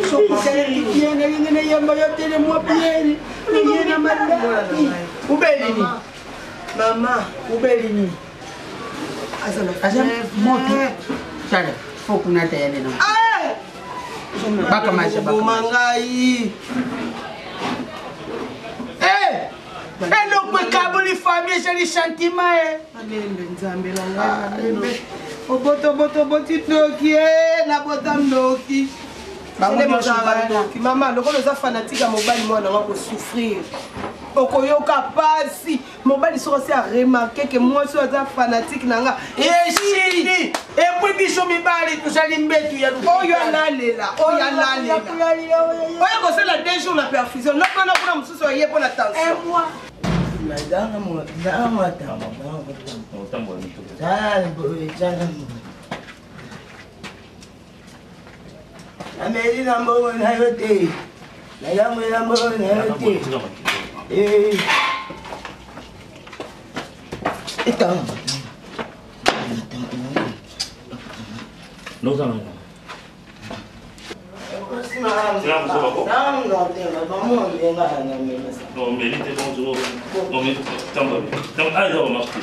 so kusele kiana yengene yamba yote le mwa pieni yena manda ubelini mama ubelini azana moto sana foku na tayane na baka maisha baka mangai elo kwe kabuli famille c'est les sentiments alembe nzambe la ngai oboto boti toki na botam doki mama lokolo za fanatique ya mobali mwana wako souffrir okoyoka pasi mobali soko se a remarqué que moi so za fanatique nanga eshini epui biso mibali tuzali mbetu ya oyo alalela oyo kosala 2 jours na perfusion nokana kuna mususu aye po na tension madame moi Ameri na mbongo na yote. Na yamu na mbongo na yote. Ita. No sana. Sina kusoba ko? No, vamos venga na mimi. No, melite bonzo. No, me tamba. Tamba ai do maski.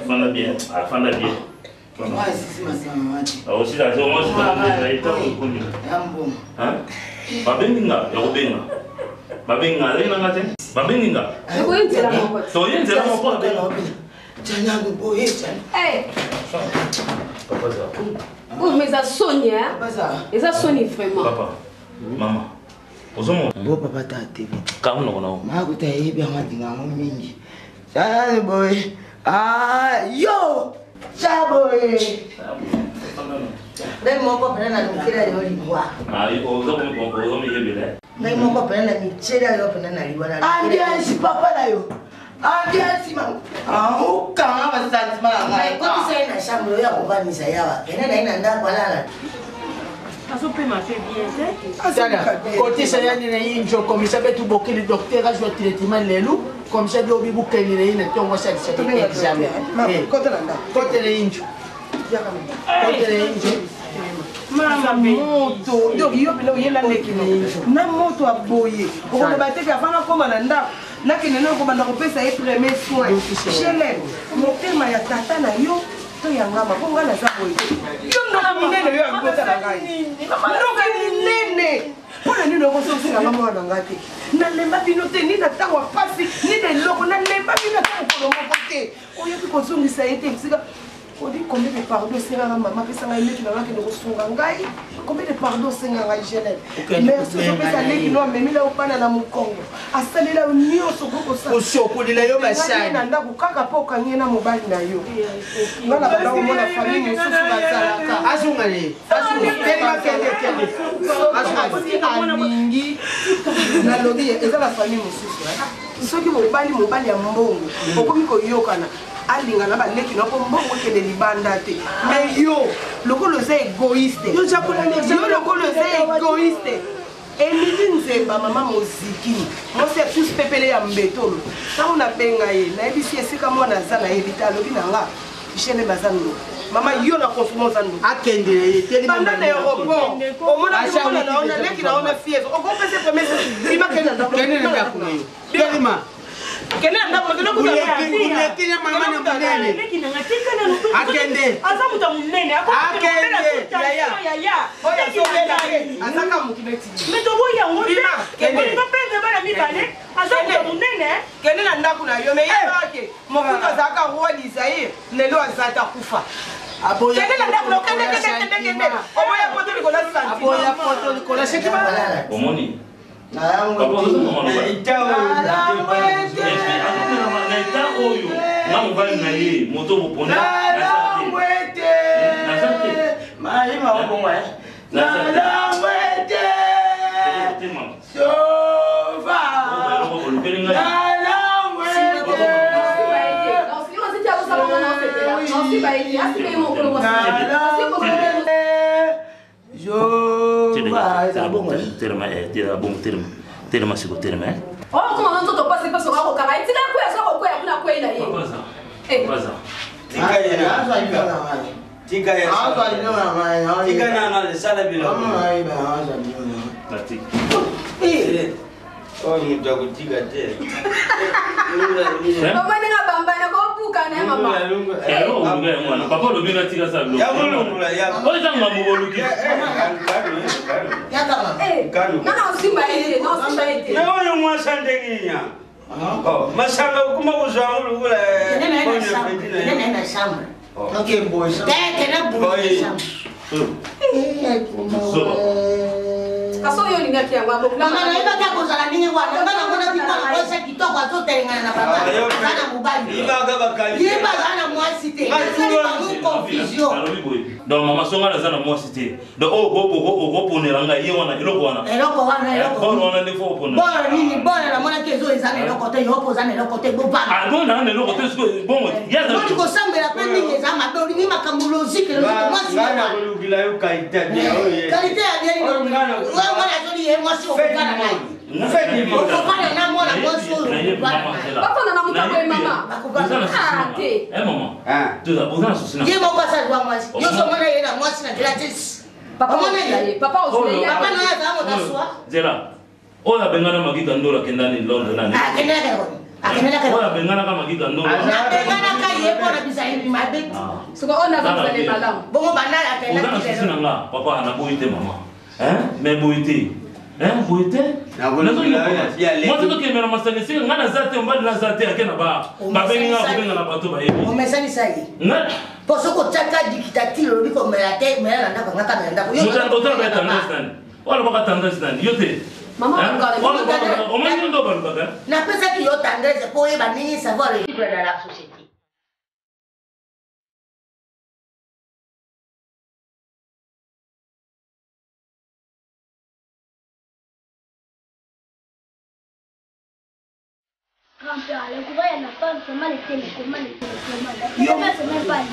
Fala bien. Aussi la zone, moi je vais babenga ya kubenga babenga lena ngate babenga to yenzela moko Tchana boye tchana papa ça oh mais ça Sonia et ça Sonia vraiment papa maman ozomo bo papa ta TV kamu no ma ko ta yebi amadinga mo mingi tchana boye yo chaboye Ngai moko pena na mukira yo liwa. Ozo mi yebele. Ngai moko pena na michera yo pena na liwa na. Andia si papa na yo. Andia si mama. Kama basanti mama ngai. Ko tisa ina shamlo ya kubanisa yawa. Pena na ina nda kwalala. Aso pe ma fait bien, Sana, côté ça y a une injo comme ça fait tout beaucoup le docteur a joué traitement les loups comme ça doit bibu kenni ne ina tongo ça c'est examen. Côté là. Côté le injo. Côté le injo. Mama moto donc yo pele oyela leki na moto aboye ko bateka afana koma na ndako nakene noko banda kopesa e premier soin chelem motema ya tata na yo to yangama ko ngana za boye yo ndo minene yo akota na ngai ndoka ni nene pona ni loko so sika mama na ngati na lemba bino te ni na tawa pasi ni de loko na lemba bino ta ko lo moko te oyo ko zungisa yete sika On dit combien de pardons c'est maman que ça va mettre dans la que nous songangai. Combien de pardons c'est ngai Genève. Merci je peux aller qui nous même là au pana na Mukongo. Asali la union soko ça. Osokolela yo basani. Nanda kukaka po kanyena mobali na yo. Ngala bana mo la famille mususu bazalaka. Azungale. Tellement kende. Azungale. Mingi na lobi eza la famille mususu. Soki mobali ya mbongo. Okomi koyokana. Alinga na baleki na ko mbongo kende libanda te. Mais yo lokolo za égoïste. Yo lokolo za égoïste. Emili Nzemba mama moziki. Moi c'est tous pepele ya mbetolo. Sa ona benga ye. Na ebisi esika mwana za na ebita lobi na nga. Ishene bazando. Mama yo na consommons ça nous. Akende ye teli mama. Banda aéroport. O mona ko na ona leki na ona fièvre. O ko pese promesse. Bima kena na. Kena na ko yo. Belima. Kena ndako ndako kule mama na munene akende azamuta munene akende yaya oya sobela azaka mukibeti meto boya ngombe kende ko prendre bana mibale azamuta munene kene na ndako na yo me yake mokuta zaka roi Isaïe lelo azata kufa aboya kene na ndako kende oboya poto likola santi aboya poto likola shekima omoni na yango oyo na mobali na ye moto bopona ngwete mali mabongo ngwete sova terma siko terma oh comment on te passe pas sur la cabaye tu l'as quoi ça quoi kuna quoi là eh quoi ça tika na sala bila tati oh muda kutika te mama ninga bamba na ko puka na mama ero unga mwana papa lo bina tika sa lo ya mulungula ya o tanga muboluki ya kama kanu na usimba ite na oyo mwasa ndenginya masanga kuma kuzwamulu kula nene shamba okay boy tena boy kaso yo ninga kia ngabo mama na iba ta kozala ningi wana ngana ngona bikona kosa kitoko azotelengana na baba kana mobali ibaga bakali yeba kana mwasi te ngani ba mu confusion donc mama songa na zana mwasi te donc o poneranga ye wana eloko wana ne fo poner bona nini bona na mona kezo ezana eloko te yo pozana eloko te bo bana ah bona na eloko te bon ya za ko sambela pe ningi ezama do ni makambo logique mwasi ngana kulugila yo kalite ya oye kalite ya bien mwana zoli ye mwasi okana naye okana na mwana mwasi papa na muta kwa mama te mama tu da bozana susina ye mo pasa kwa mwasi yo so mwana ye na mwasi na gratis papa mwana ye papa osule ya papa na za mo daswa zela ola bengana magika ndola kendani London nani akenela ka ola bengana kama magika ndola bengana ka ye bona bisayi mabet siko ona za le malam bongo banala akenela ka susina nga papa ana boite mama mais boite boite moi to ke mera masane sika ngana zate mbali la zate akena ba benga ko benga na bato ba yebi o mesani sai poso ko chaka dictature lo biko mera te mera nda ko ngaka na nda ko yo mo ta ba understand wala ba ka understand yote mama o mani ndo ba ba na pesa ki yo tendresse po e ba nini savoir vivre dans la société. Grand-père, le courrier n'a pas seulement les télécommandes. C'est même pas les.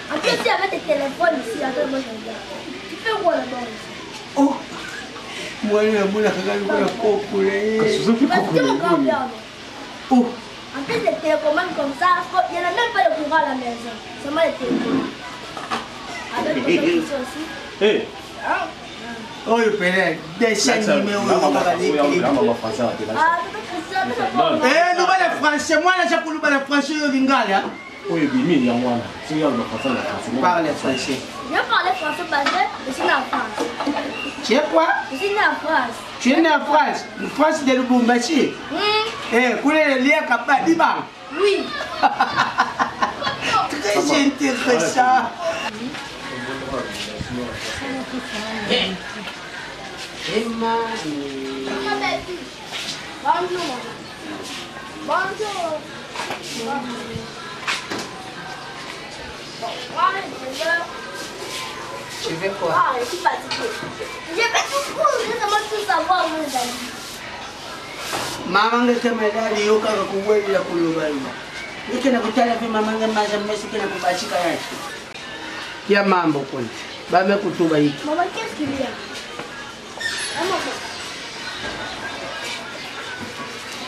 En plus, si avec tes téléphones ici, attends, moi je regarde. Tu fais quoi là-bas? Oh, moi je suis un peu oh. En plus, les télécommandes comme ça, il n'y en a même pas de courant à la maison. Seulement les téléphones. Avec les télévisions aussi. Hé! Oh, le père, dessin numéro. Eh, nous allons français. Moi, là, j'ai pour nous parler français au Lingala. Oui, Bimi, il y a moi. Si il y a le français, parle français. Je parle français parce que je suis en France. Tu es quoi? Je suis né en France. Tu es né en France? En France de Lubumbashi? Eh, vous voulez lire Kappa Diba? Oui. C'est intéressant. Emma. Bonjour. Bonjour. Tu veux quoi? Ah, je suis fatiguée. Je vais tout prendre, je demande tout savoir, mes amis. Mama ngetemedali yoka kuwela kulubali. Ikena kutala kwa mama ngemaza mmesi kena kubachika yake. Ya mambo kwani. Bame kutuba hiki. Maman, qu'est-ce qu'il y a?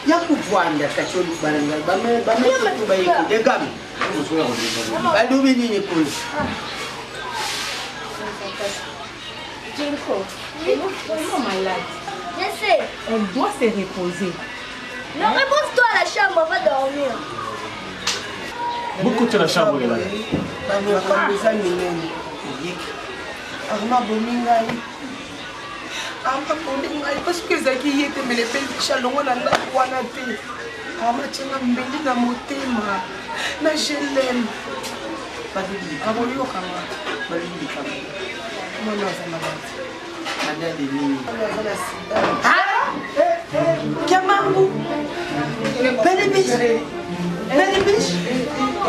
Ya kuvwanda kacholi baranga. Bame kutuba hiki. Degami. Badubi nini kule? Jinko, elle est malade. Je sais. Elle doit se reposer. Non, repose-toi à la chambre, on va dormir. Beaucoup de la chambre là. Parce que Zaki était mais les belles chalons on a la guanate. Amachenga mbeli na motema. Na je l'aime. Aboli okanga. Bali kama. Mwana za mabati. Madame nini? Kiamangu. Belle biche. Belle biche.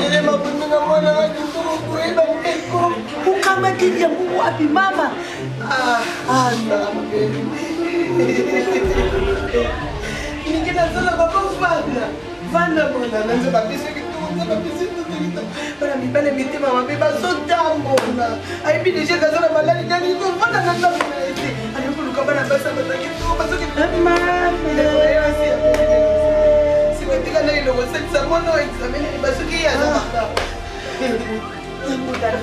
Ile mabuni na mwana wangu kuiba mpeko. Ukamatilia wapi mama? Ningina zala baba ufanda. Vanda bona nanzo babise kitu, babise kitu. Bana mibale mitema mabeba zotambola. Aibi deje kazala malali ndani ndo vanda na ndo ite. Alikuwa bana basa bataki tu basoki mama. Siwetika na ile wosetsa mono examine ni basoki ya zama. Mudar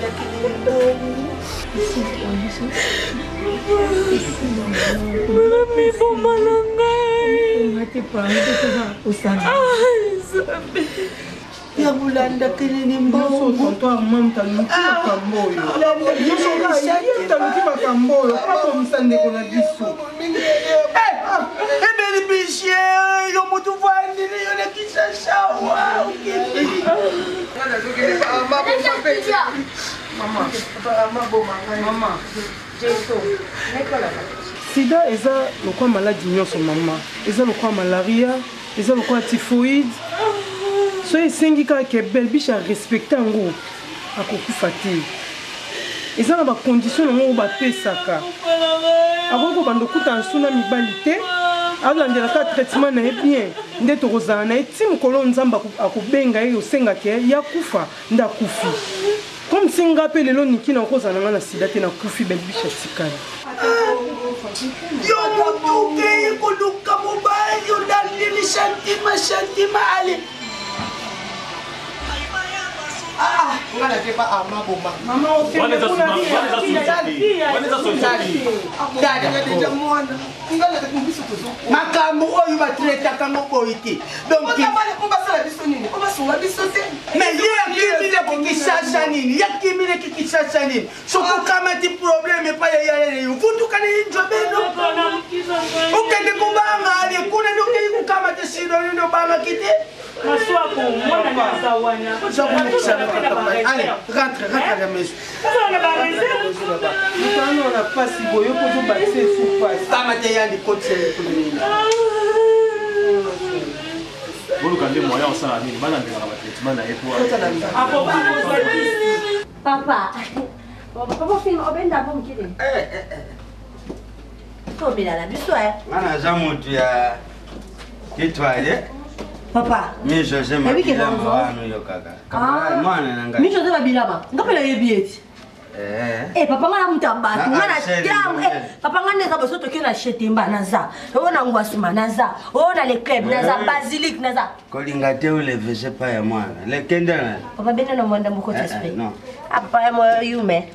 ya bulanda kelele mboyo tonto amamta nuka moyo yeta nuka kamboyo papa msande kona biso ebeli biche yo mutu vandi yo na kisha wa ukeli kana zokele pa mama mama mama jeto nekola sida eza lokwa maladie nyonso mama eza lokwa malaria eza lokwa typhoïde so esengi kaka ebele biche arespecte yango akokufa te eza na bacondition nango oyo bapesaka akoki kobanda okuta nsuna mibali te azolandelaka traitement na ye bien nde tokozala na ye ti mokolo nzambe akobenga ye osengaka ye yakufa nde akufi comme singa mpe lelo niki nakozala nanga na sida te nakufi belbiche atikali yo motuke ekoluka mobali olandeli shantima ale makambo oyo batretaka moboyi te mais ye yakimile kikisasa nini yakimile kikisasa nini sokokamati probleme epa yayayo futukana yinjobeno okende kobanga ali kuna nokei kukamata sino nino bangaki te Maswako, mwana nasa wana. Allez, rentre à la maison. On a pas si beau, on peut battre sous passe. Ça m'a dit à l'écoute, Vous avez des moyens, ça a mis mal Papa. Papa, film oben d'abord mkide. Tobila la biswa. Ana jamu tu ya kitwaje? Papa. Mi José mabila mwana yo kaka. Kama mwana nanga. Mi José mabila ba. Ngapela yebieti. Papa ngana mutambatu. Ngana tiamu. Papa ngana za bosoto kena shetimba naza. Ona ngwasuma naza. Ona le club naza basilic naza. Kolinga te ule vese pa ya mwana. Le kenda na. Papa bene no mwanda mko tespe. Non. Apa mo yume.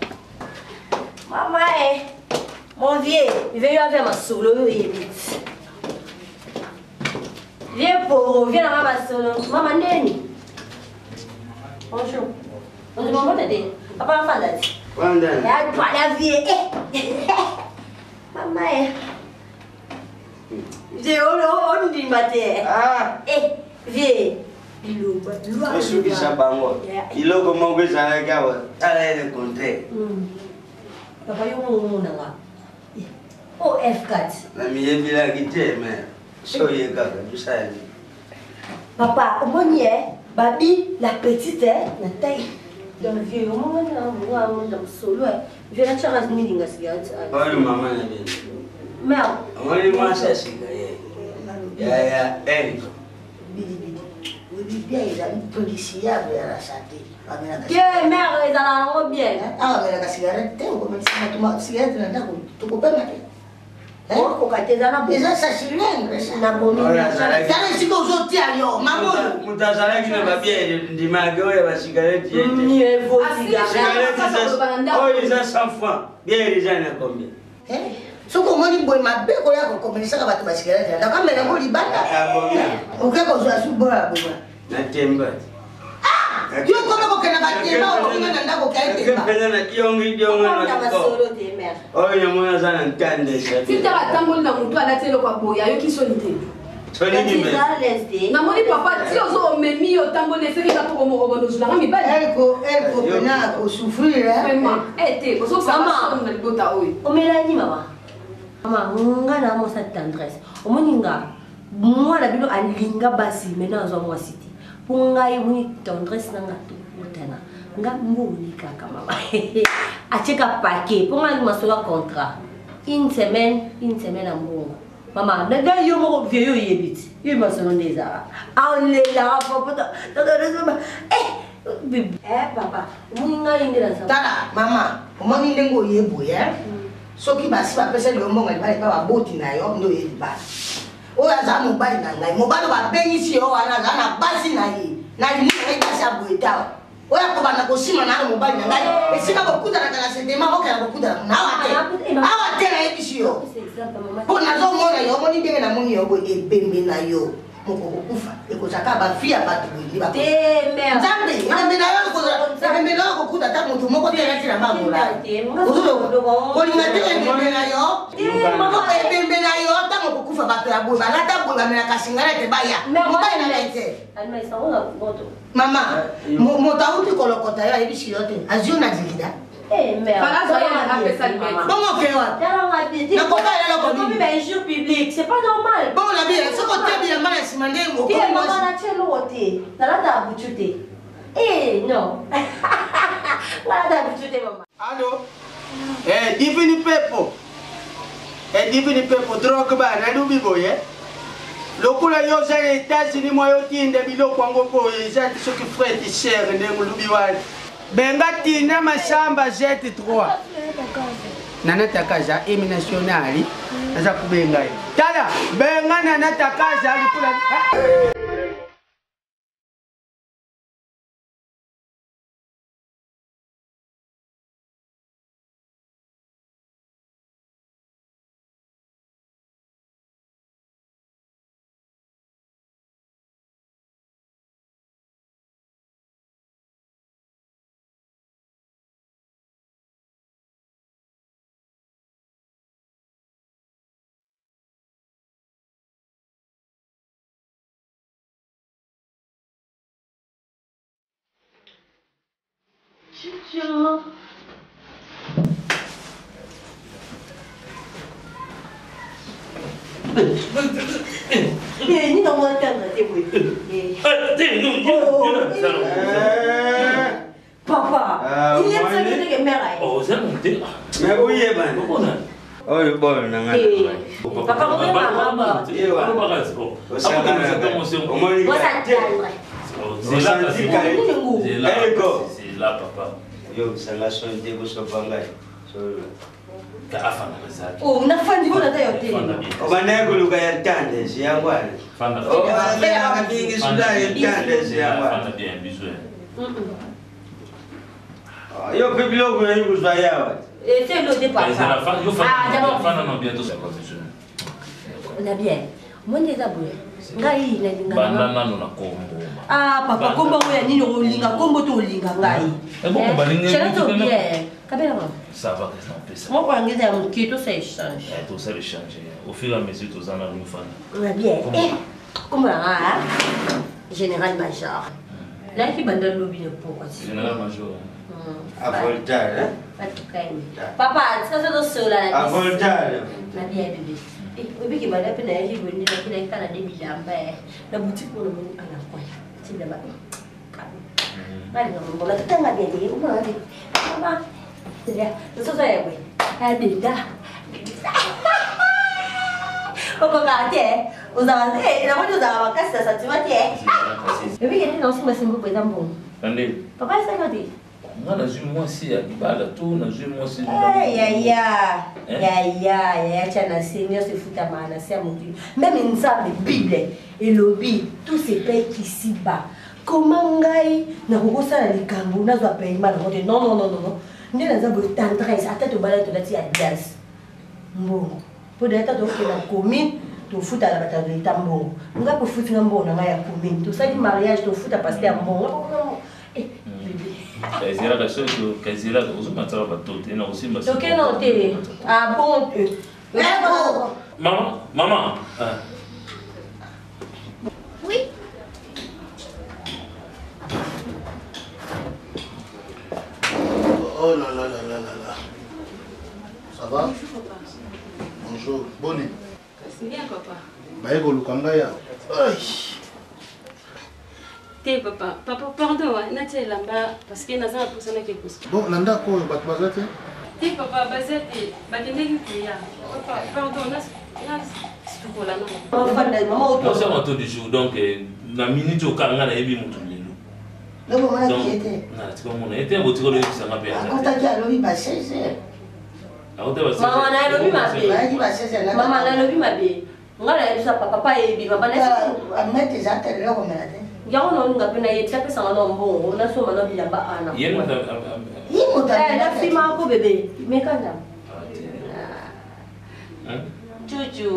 Mama mon vieux, il veut y avoir ma solo yebiti. Viens pour viens à ma solo. Maman Neni. Bonjour. On te demande de papa en fait. Wanda. Ya toi la vie. Maman. J'ai on dit matin. Viens. osukisa bango iloko moko ezalaki awa tala ele contraire papa yo momonanga o F4 na miyebelaki te mais soyekaka tosali papa omoni babi la petite na taille donc vieux omoni na solo vieux na chara milinga cigarette oyo mama na bino merde omoni mwasi asigaye ya Eric bien ezali policiable ya la santé que mère ezala nango bien awamelaka cigarette te okometisana cigarette na ndako tokopema te okoka te eza sa cylindre tala esika ozotia yo mamoyo moto azalaki na babiere ndimaki oyo basigarete oyo eza 100 francs biere eza na combien soki omoni boye mabe koya kokomelisaka bato basigarete na ndako amela ngo libanda oke kozwa suboya boya na temba yo koma kokenda batemba okokinga na ndako kaetemba oyo nyamona aza na ntande titaka atamboli na motu alati eloko aboya ayoki soni te namoni papa ti ozo omemi yo otamboli esekika mpo komokobonozulanga mibali pena akosouffrir te ozosala na libota oyo omelani mama mama nga na mosa tendresse omoni nga mwana bino alinga basi maintenant azwa mwasi te mpo ngai moni tendresse nanga tokutana nga mboni kaka mama atieka pake mpo ngai masolo ya contrat une semaine ya mbongo mama ngai yo moko vie yo oyebi ti yo masolo nde ezala aolelaka popota papa omoni ngai nde naza tala mama omoni ndenge oyeboye soki basi bapesa yo mbongo libala epa baboti na yo nde oyebi basi oyo aza mobali na ngai mobali babengisi yo wana aza na basi na ye na lilinga ngai basi ya boye tawa oyo akobanda kosima na ana mobali na ngai esika bokutanaka na setema okela bokutanaka na awa te nayebisi yo mpo nazomona yo omoni ndenge namoni yo boye ebembe na yo moko kokufa ekozaka bafi ya bato boye nzambe ebembe na yo kokuta ta moto moko te nati na bamola kolinga te ebembe na yo ebembe na yo ntango kokufa bato ya boye balata boye bamelaka singalete baya mobali na ngai te mama moto auti kolokota yo ayebisi yo te azwi yo na dilida bongo kewa nakoba eloko injure publique c'est pas normal bongo na bia soko te bilamba na nsima nde mama na tie eloko te nalata ya butu te non nalata ya butu te mama allo divini pepo divini pepo drogue bana lubi boye lokola yo oza na États-Unis mwa yo tinda biloko yango boye eza ti soki frais ti chere ndenge olubi wana benga tina masamba Z3 nanata kaza emi nationali naza kubenga ye tala benga nanata kaza likola Chuchu. Ni non vuoi attendere te vuoi? Papa, il y a ça que mère. Oh, c'est mon Dieu. Mais oui, ben. Oh, le bon, non. Papa, on va maman. C'est là, papa. Yo, c'est la sonde de vos bangai. Oh, unafanya mbona ndio yote? Omaneko luka ya tande si yangu ana. Fanda. Oh, mbele akabingi suda ya tande si yangu ana. Fanda bien bisou. Yo pibilo kuna yuko zaya. C'est le départ. Ah, d'abord fanda non bientôt ça condition. Na bien. Mwende zabule. Ngai na linga. Banana no na kombo. Ah, papa kombo ya nini olinga kombo to olinga ngai. Bon balinga. C'est bien. Kabela mama. Ça va que ça on fait ça. Moi quand ngeza mki to ça échange. Tout ça échange. Au fur et à mesure tous en avons fanda. Na bien. Kombo nga. Général Major. Là, qui m'a donné le lobby de pourquoi? Général Major. À Voltaire, Papa, c'est ça seul là. à Voltaire. La vie est bébé. Et bébé qui m'a appelé à y venir, qui est à la début la boutique pour le monde à la coin. C'est là-bas. Allez, on va tout à bien dit. Maman, c'est là. C'est ça, oui. Elle est là. On va regarder. Vous avez la moitié de la casse, ça tu vas dire. Bébé, il y a des anciens machines pour être bon. Papa, c'est quoi? Moi, je moi aussi à Ibala, tout, je moi aussi. Ya, Seigneur se fout à ma nation, mon Dieu. Même une salle de Bible et lobby, tous ces pays qui s'y battent. Comment ngai na kokosa na likambo na zwa paiement na kote non. Nde na za bo tendresse ata to bala to lati adias. Mbongo. Po de ata to ke na commune to futa la bata de tambongo. Nga po futi na mbongo na ya commune. To sali mariage to futa pasteur mbongo. Kazira la chose Kazira aux matara batote na aussi mbasi. Ok non te. Ah bon. Maman. Oui. Oh là là là là là là. Ça va? Bonjour papa. Bonjour. Bonne. C'est bien papa. Baïgo Lukangaya. Té papa. Papa pardon, natie lamba parce que naza pour ça quelque chose. Bon, nanda ko batbazate? Té papa bazate bakendeki kuya. Papa pardon, nas tukola na. Moi c'est mon tour du jour donc na minute au kanga na yebi mutu lelo. Donc on a qui était. Na tika mona était botiko le bisa ngabe. Quand tu as lobby ba 16h. Maman na lobby ma bé. Maman na lobby ma bé. Ngala yebisa papa yebi papa na mettre les attelles là comme là. Yango no nga pena yetsa pesa ngalo mbongo na so mana bilamba ana. Yemo da. Yemo da. Na fima ko bébé. Mekanda. Chuchu.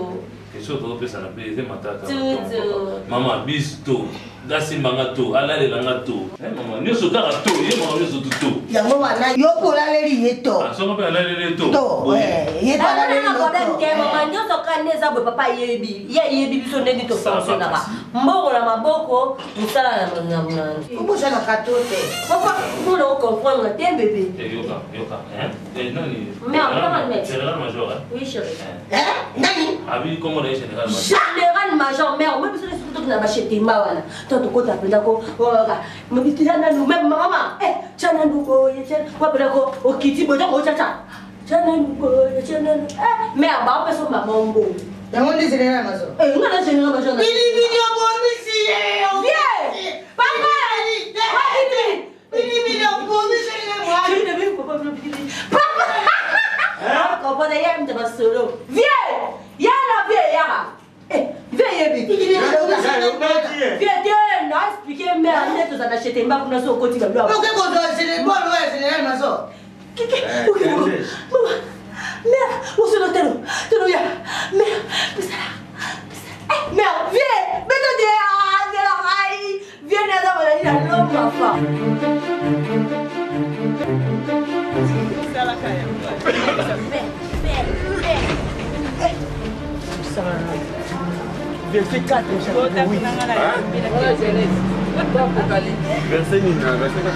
Kesho to pesa na pesa mataka. Chuchu. Mama bisto. Dasi manga to, alale langa to. Mama, nyoso kaka to, ye mama nyoso to. Yango wana yo kola leri yeto. Ah, so ko alale to. To, ye bala leri na ko ke mama nyoso kaneza bo papa yebi. Ye biso ndeni to fonctionnera. Mbongo na maboko, musala na mna. Ubusa na katote. Papa, nous on comprend te bébé. Yoka, hein? Nani? Mais on va Général Major. Oui, chérie. Nani? Abi comment est Général Major? Général Major, mère, moi biso surtout na bachete mawana. Toto kota penda ko mabitana no même maman chana nduko yechana kwa penda ko okiti boja ko chacha chana nduko yechana mais aba peso mamombo yango ndi Général Major ngana Général Major bili bili obomisi viens papa bili obomisi moi je ne veux pas papa ko pode yam de basolo viens yana viens Viens, viens, expliquer, mais on est acheté ma pour nous côté de l'eau. Ok, quand c'est les bonnes ouais, Général Major. Ok, maman. Mère, on se l'hôtel. Telouya. Mère, mère, viens. Mets-toi derrière. Viens là, l'homme, papa. Verset 4, oui. Verset Nina, verset 4.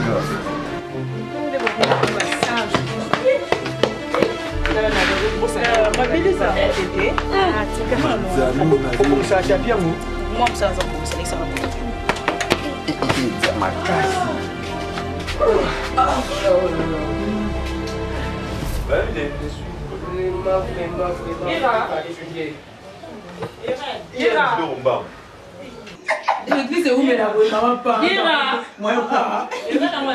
L'église est où, mais la maman pas. Moi, pas. Oui, maman.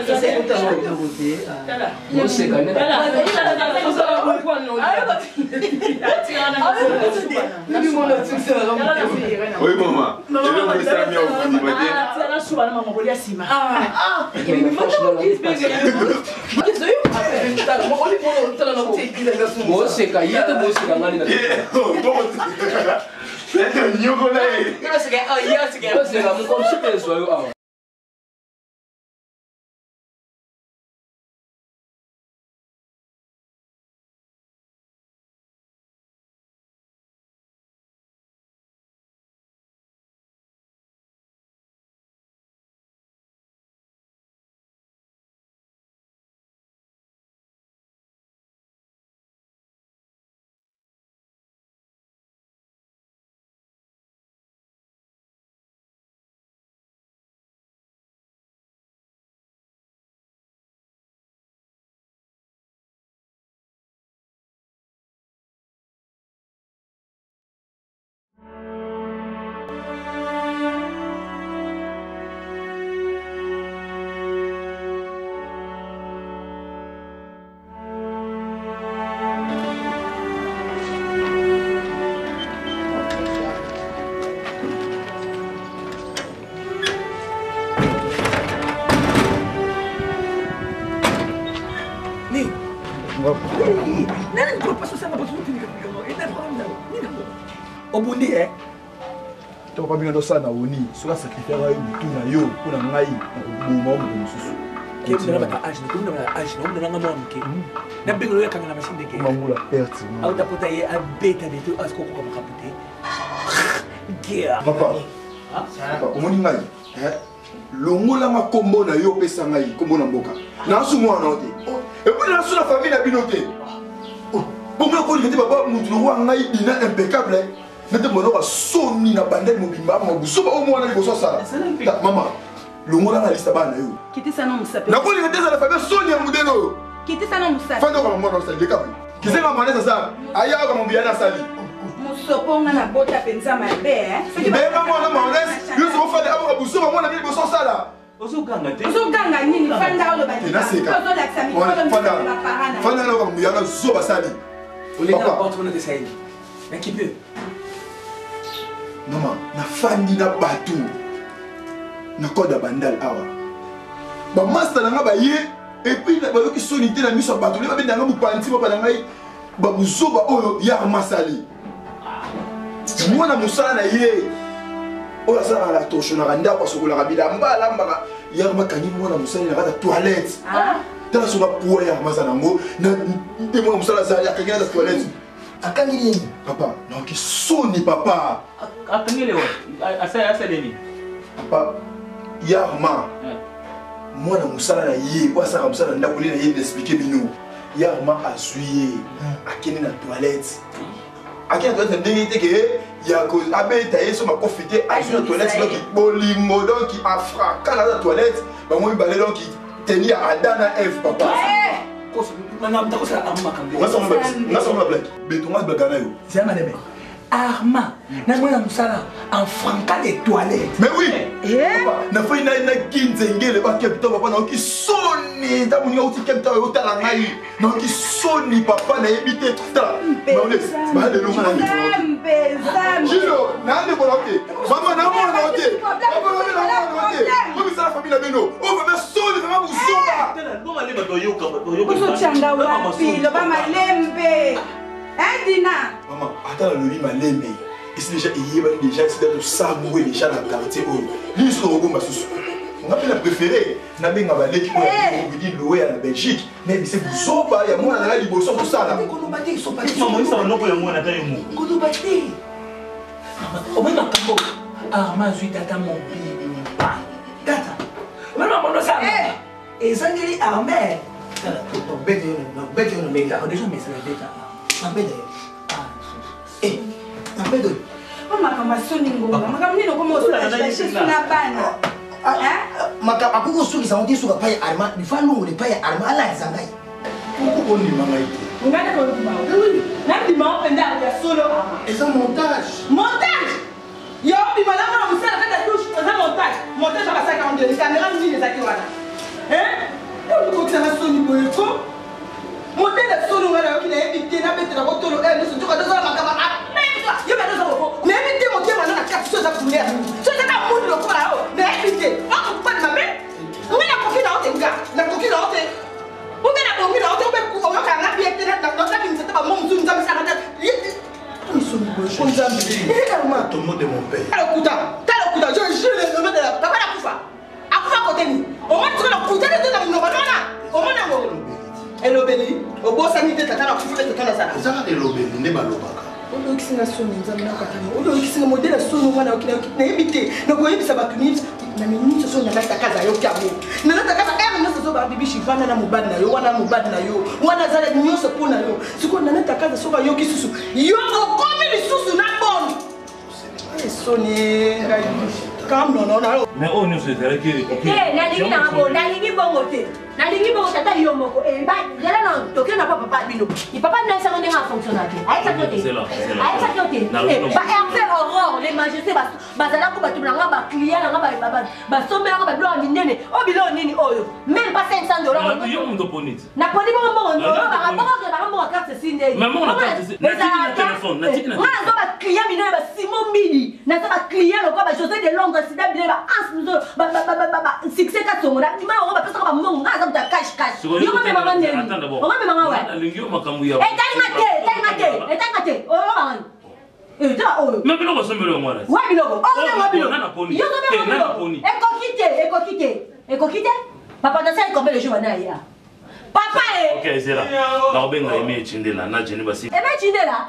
Nini? Nani pas ça pas obundi to pas bien ça na oni soit sacrifier mutu na yo pour na ngai na mususu kemna ba age na age na mwana ngamo mke na bingo ya kanga na machine de guerre mamula perte au tapota ye a beta de to asko ko ko kapute guerre papa omoni ngai longola ma kombo na yo pesa ngai kombo na mboka na su mwana ote et puis na su na famille na binote bongo ko ngete papa mutu wa ngai ina impeccable nete mono ba soni na bandel mobimba mabuso ba o mwana liboso sala mama longola na lista bana yo kiti sana musape na ko ngete za la famille soni ya mudeno kiti sana musape fando kama mwana sa deka kizenga mwana sasa aya kama mbiana sali musoponga na bota penza mabe benga mwana maonesi yo so fade abo buso ba mwana liboso sala ozoganga nini fanda olo bazolakisa fanda na kama mbiana zo basali olenga porte mona de saïd nakipe mama na fandi na batu na koda bandal awa ba master nga ba ye et puis ba yo ki sonité na miso batu le ba benda nga bupanti ba ngai ba buzoba oyo ya masali mwana musala na ye oyo asala la tosho na randa kwa sokola kabila mbala mbaka ya makanyi mwana musala na kata toilette tala soka puwa ya masala ngo na mwana musala za ya kagina za toilette akangi nini papa na ki soni papa akangi lewa asa nini papa yarma mwana musala na ye kwa saka musala ndakuli na ye d'expliquer bino yarma azuye akeni na toilette akeni na toilette ndenge teke ya ko abeta yeso makofite azuye na toilette donc bolingo donc afra kana na toilette ba moi balé donc tenir Adana F papa nasoma blague betonga bagana yo zama debe Arma na mwana musala en franca des toilettes mais oui papa na foi na kinzengele ba kepto papa na ki soni ta muninga uti kepto yo tala ngai na ki soni papa na ebite ta ba de lo mana ni jilo na de bolote mama na mona ote papa na mona ote ko bi sala famille beno o ba soni na busoba no male ba doyo ka ba doyo ko changa wa pilo ba malembe Dina. Maman, attends le lit malembe. Ici déjà il y a déjà c'est de savourer déjà la quartier où lui sur Rogo Masusu. On a la préférée, na benga ba leki ko on dit louer à la Belgique, mais c'est pour soba ya moi na liboso pour ça là. Ko bati so pas. Maman ça no ko ya moi na ta yemo. Ko bati. O même makambo. Arma zui tata mon bibi pa. Tata. Maman mon ça. Et sangeli armé. No beto no mega. Déjà mais c'est la bêta. Ambede. Ambede. Makambo soni ngoma. Makambo nino koma osula na bana. Makambo akuko suki sa onti suka paya arma. Difalo ngone paya arma ala zangai. Kuko ni mangai. Ngana ko ndima. Na ndima penda ya solo arma. C'est un montage. Montage. Yo ndima na mama musala kata touche, c'est un montage. Montage à 52. Les caméras ni les aki wana. Ko tsana soni boyeko. Modèle solo ngala yo kina éviter na bête na botolo elle se tuka dozo makaba même toi yo ba dozo ko mais éviter mo tema na ka so za kulia so za ka mundo ko la o mais éviter o ko pa na be o na ko kina o tenga na ko kina o te o na ko kina o te o be ku o ka na biete na na na bin tata ba mo mzu nzambe sa na Ils sont beaux. Tout le monde est mon père. Alors kuta je le nom de la papa la kufa akufa côté ni o mo tiko na kuta de na mo na o mo na mo elobeli obosanite tata na kufa tata na sala ezaka elobeli nde balobaka odokisinga soni nzambe nakatana odokisinga modele soni mwana okina nayebi te nakoyebisa bato nini na minute so nalata kaza yo kamo nalata kaza ere nyonso so babibi shivana na mobali na yo wana mobali na yo wana azala nyonso mpo na yo sikoyo nalata kaza so bayoki susu yo okomi lisusu na boni soni ngai kam nono na mais on ne se dirait que nalingi bongo te nalingi bongo tata yo moko yala na toke na papa bino papa na ça ndenge a fonctionner aisa kote ba RP Aurore les majestés bazala ko batubla nga ba client nga ba sombela nga ba blo minene o bilo nini oyo même pas $500 yo ndo bonite na poni bongo ba carte sinde maman on a carte na téléphone nga zo ba client minene ba Simon Midi na ça client le quoi ba José de Londres sida bien ba as succès ka songo na ma on ba pesa ba mongo na za cash yo ma me mama neni on ma me mama wa lingi makambu ya etangate o ba mais biloko sombelo ngwana wa biloko yo ekokite papa na sai combien de jours na ya papa ok c'est là la obenga eme chindela na jeni basi eme chindela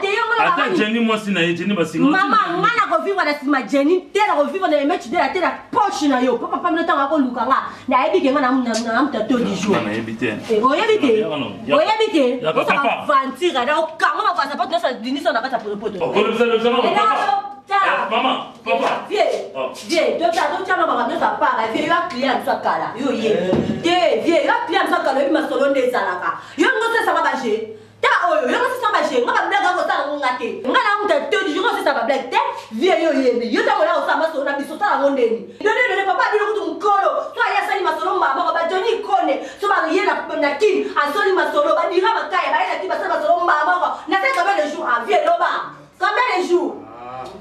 te yo ngala ata jeni moi sina jeni basi mama ngana ko vivre na sima jeni te na ko vivre na eme chindela te na poche na yo papa na tanga ko luka nga na ebi ke ngana na mta to di jour na ebite oyebite papa vantira na okanga ma pasa pote na dinisa na kata poto ko maman, papa. Viens, docteur, maman, ne va pas. Viens, il va client soit cala. Yo ye. Viens, il va client soit cala. Il m'a solo des alaka. Yo ngote ça va bacher. Ta oyo, yo ngote ça va bacher. Nga ba blague ngota ngate. Nga na mta te di jour ça va blague. Viens yo ye. Yo ta wala o sa ma solo na biso ta ngondeni. Done papa bi ko mkolo. To ya sali ma solo mama ba joni kone. So ba ye na kin. Asoli ma solo ba dira ba kaya ba ina ki ba sa ma solo mama. Na fait combien de jours? Viens loba. Combien de jours?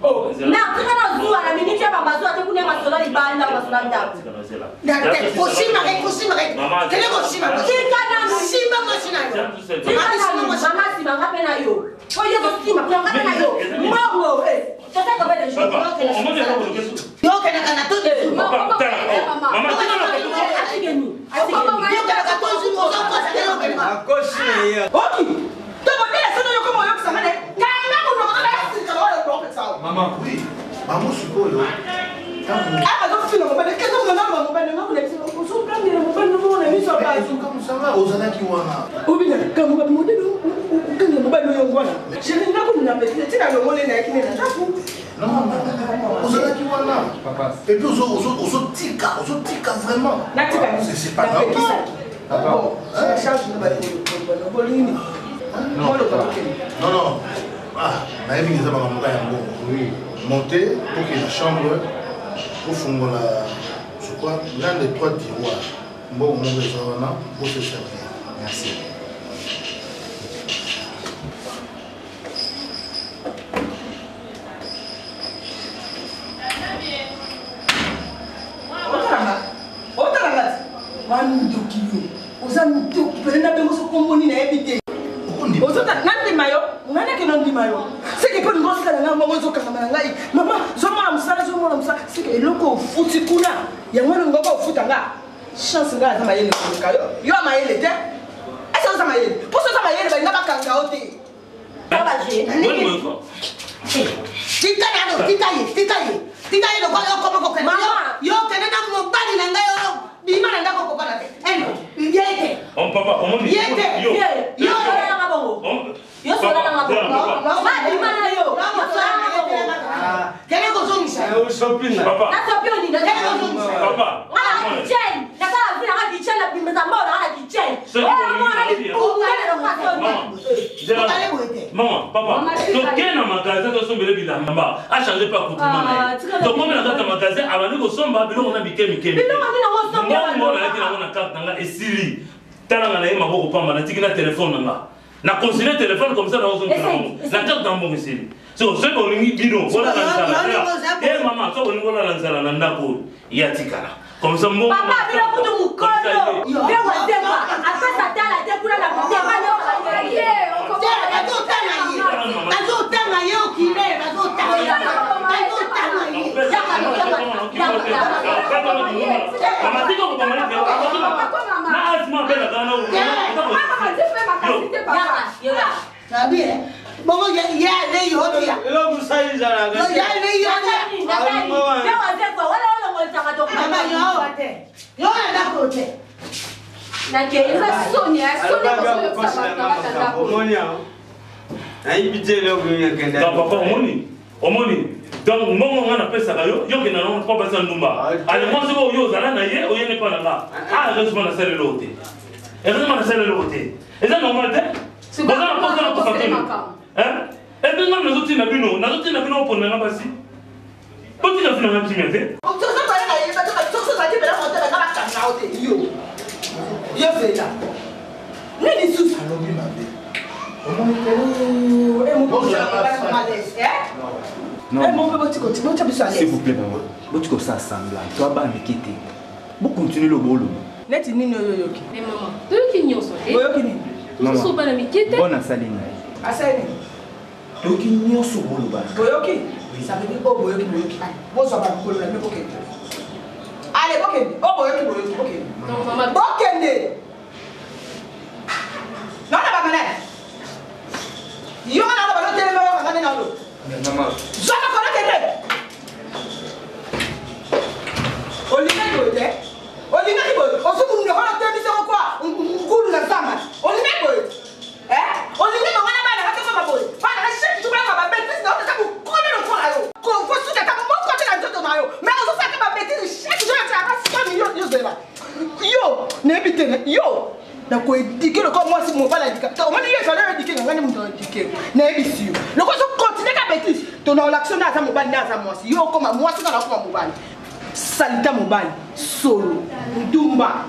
Oh, na kana zuwa na minute ya baba zuwa tekune masola libanda masola ndapo. Date, kosima rek. Kele kosima. Simba kosina yo. Mama sima ngape na yo. Oyo kosima kuna ngape na yo. Mongo Tata ngape na yo. Yo kana kana to. Mama. Maman, oui. Maman, je suis cool. Et puis, on tika vraiment. C'est pas grave. Non. Ah, oui. Monter pour que la chambre, au fond, je crois, l'un des 3 tiroirs, bon, pour se servir. Merci. C'est que pour nous c'est que maman zo kanga ngai mama zo mama musala c'est que eloko futi kuna ya mwana ngoko futanga chance nga za mayele ko kayo yo mayele te esa za mayele pour ça mayele ba ngaba kanga ote baba je tita ye ko ko ko mama yo tene na mo bali na ngai yo bima na ndako ko kana te eno yete on papa comment dit yo na ngabongo yo sola na ngabongo mama bima na yo kele ko zongisa yo shopping papa na shopping na kele ko zongisa papa ngala kitchen na kala vina ngala kitchen na bimeza mbona ngala kitchen maman papa tokena magasin tosombele bilamba achange pas coutume tokomela kaka magasin abandi kosomba biloko na bikemikemi na carte nanga esili talanga na ye maboko pamba natiki na telefone nanga na consigne téléphone comme ça na carte na mbongo esili so soki olingi bino mama soki olingi olala nzala na ndako ya tikala comme ça mbongo papa bino kutu mukolo yo wazema apesa tala te kuna na kutema azotanga ye okile bongo ya le yo ya lo musaiza la ga ya le yo ya wazekwa wala wala ngolitanga to mama yo na kote na ke ila sonia kwa sababu monia ai bitele obunya kenda papa omoni donc mbongo ngana pesa kayo yo kina no ko pesa ndumba ale mwanzo ko yo zala na ye oyene pa nga heureusement na sele lote eza normal te baza na posa na posa te et puis nga nazotina bino pona nga basi potina fina nga bimia te yo fela nini susu alobi mabe S'il vous plaît, maman. Tu comme ça semblant. Toi, bah, mais quitter. Vous continuez le boulot. Net ni no yoki. Mais maman, tu qui nyoso eh? Boyoki ni. Maman. So bana mi kete. Bonne saline. Asani. Tu qui nyoso boulot ba. Boyoki. Ça veut dire oh boyoki. Bon ça va pour le même OK. Allez, OK. Oh boyoki. OK. Non maman. Bokende. Non na ba mané. Yo na ba lo tele ba ka na lo. Maman. Zama ko kende. Olina doite. Olina ni boy. Osumu ni hola tele se ko kwa. Ngulu na zama. Olina boy. Olina no wana bana hata kwa boy. Bana na shit tu bana ba betis na hata ku kone no kwa yo. Ko fo su ta mo ko tena njoto na yo. Me ozo sa ka ba betis shit jo ta ka sa million yo zela. Yo, ne bitene. Yo. Na ko éduquer le corps moi si mon pas l'éducateur. On dit je vais éduquer ngani mu éduquer. Na ebisi yo. Le ko so continuer ka betis. Ton l'action na za mo ba na za moi si. Yo koma moi si na ko mo ba. Salita mobile solo ndumba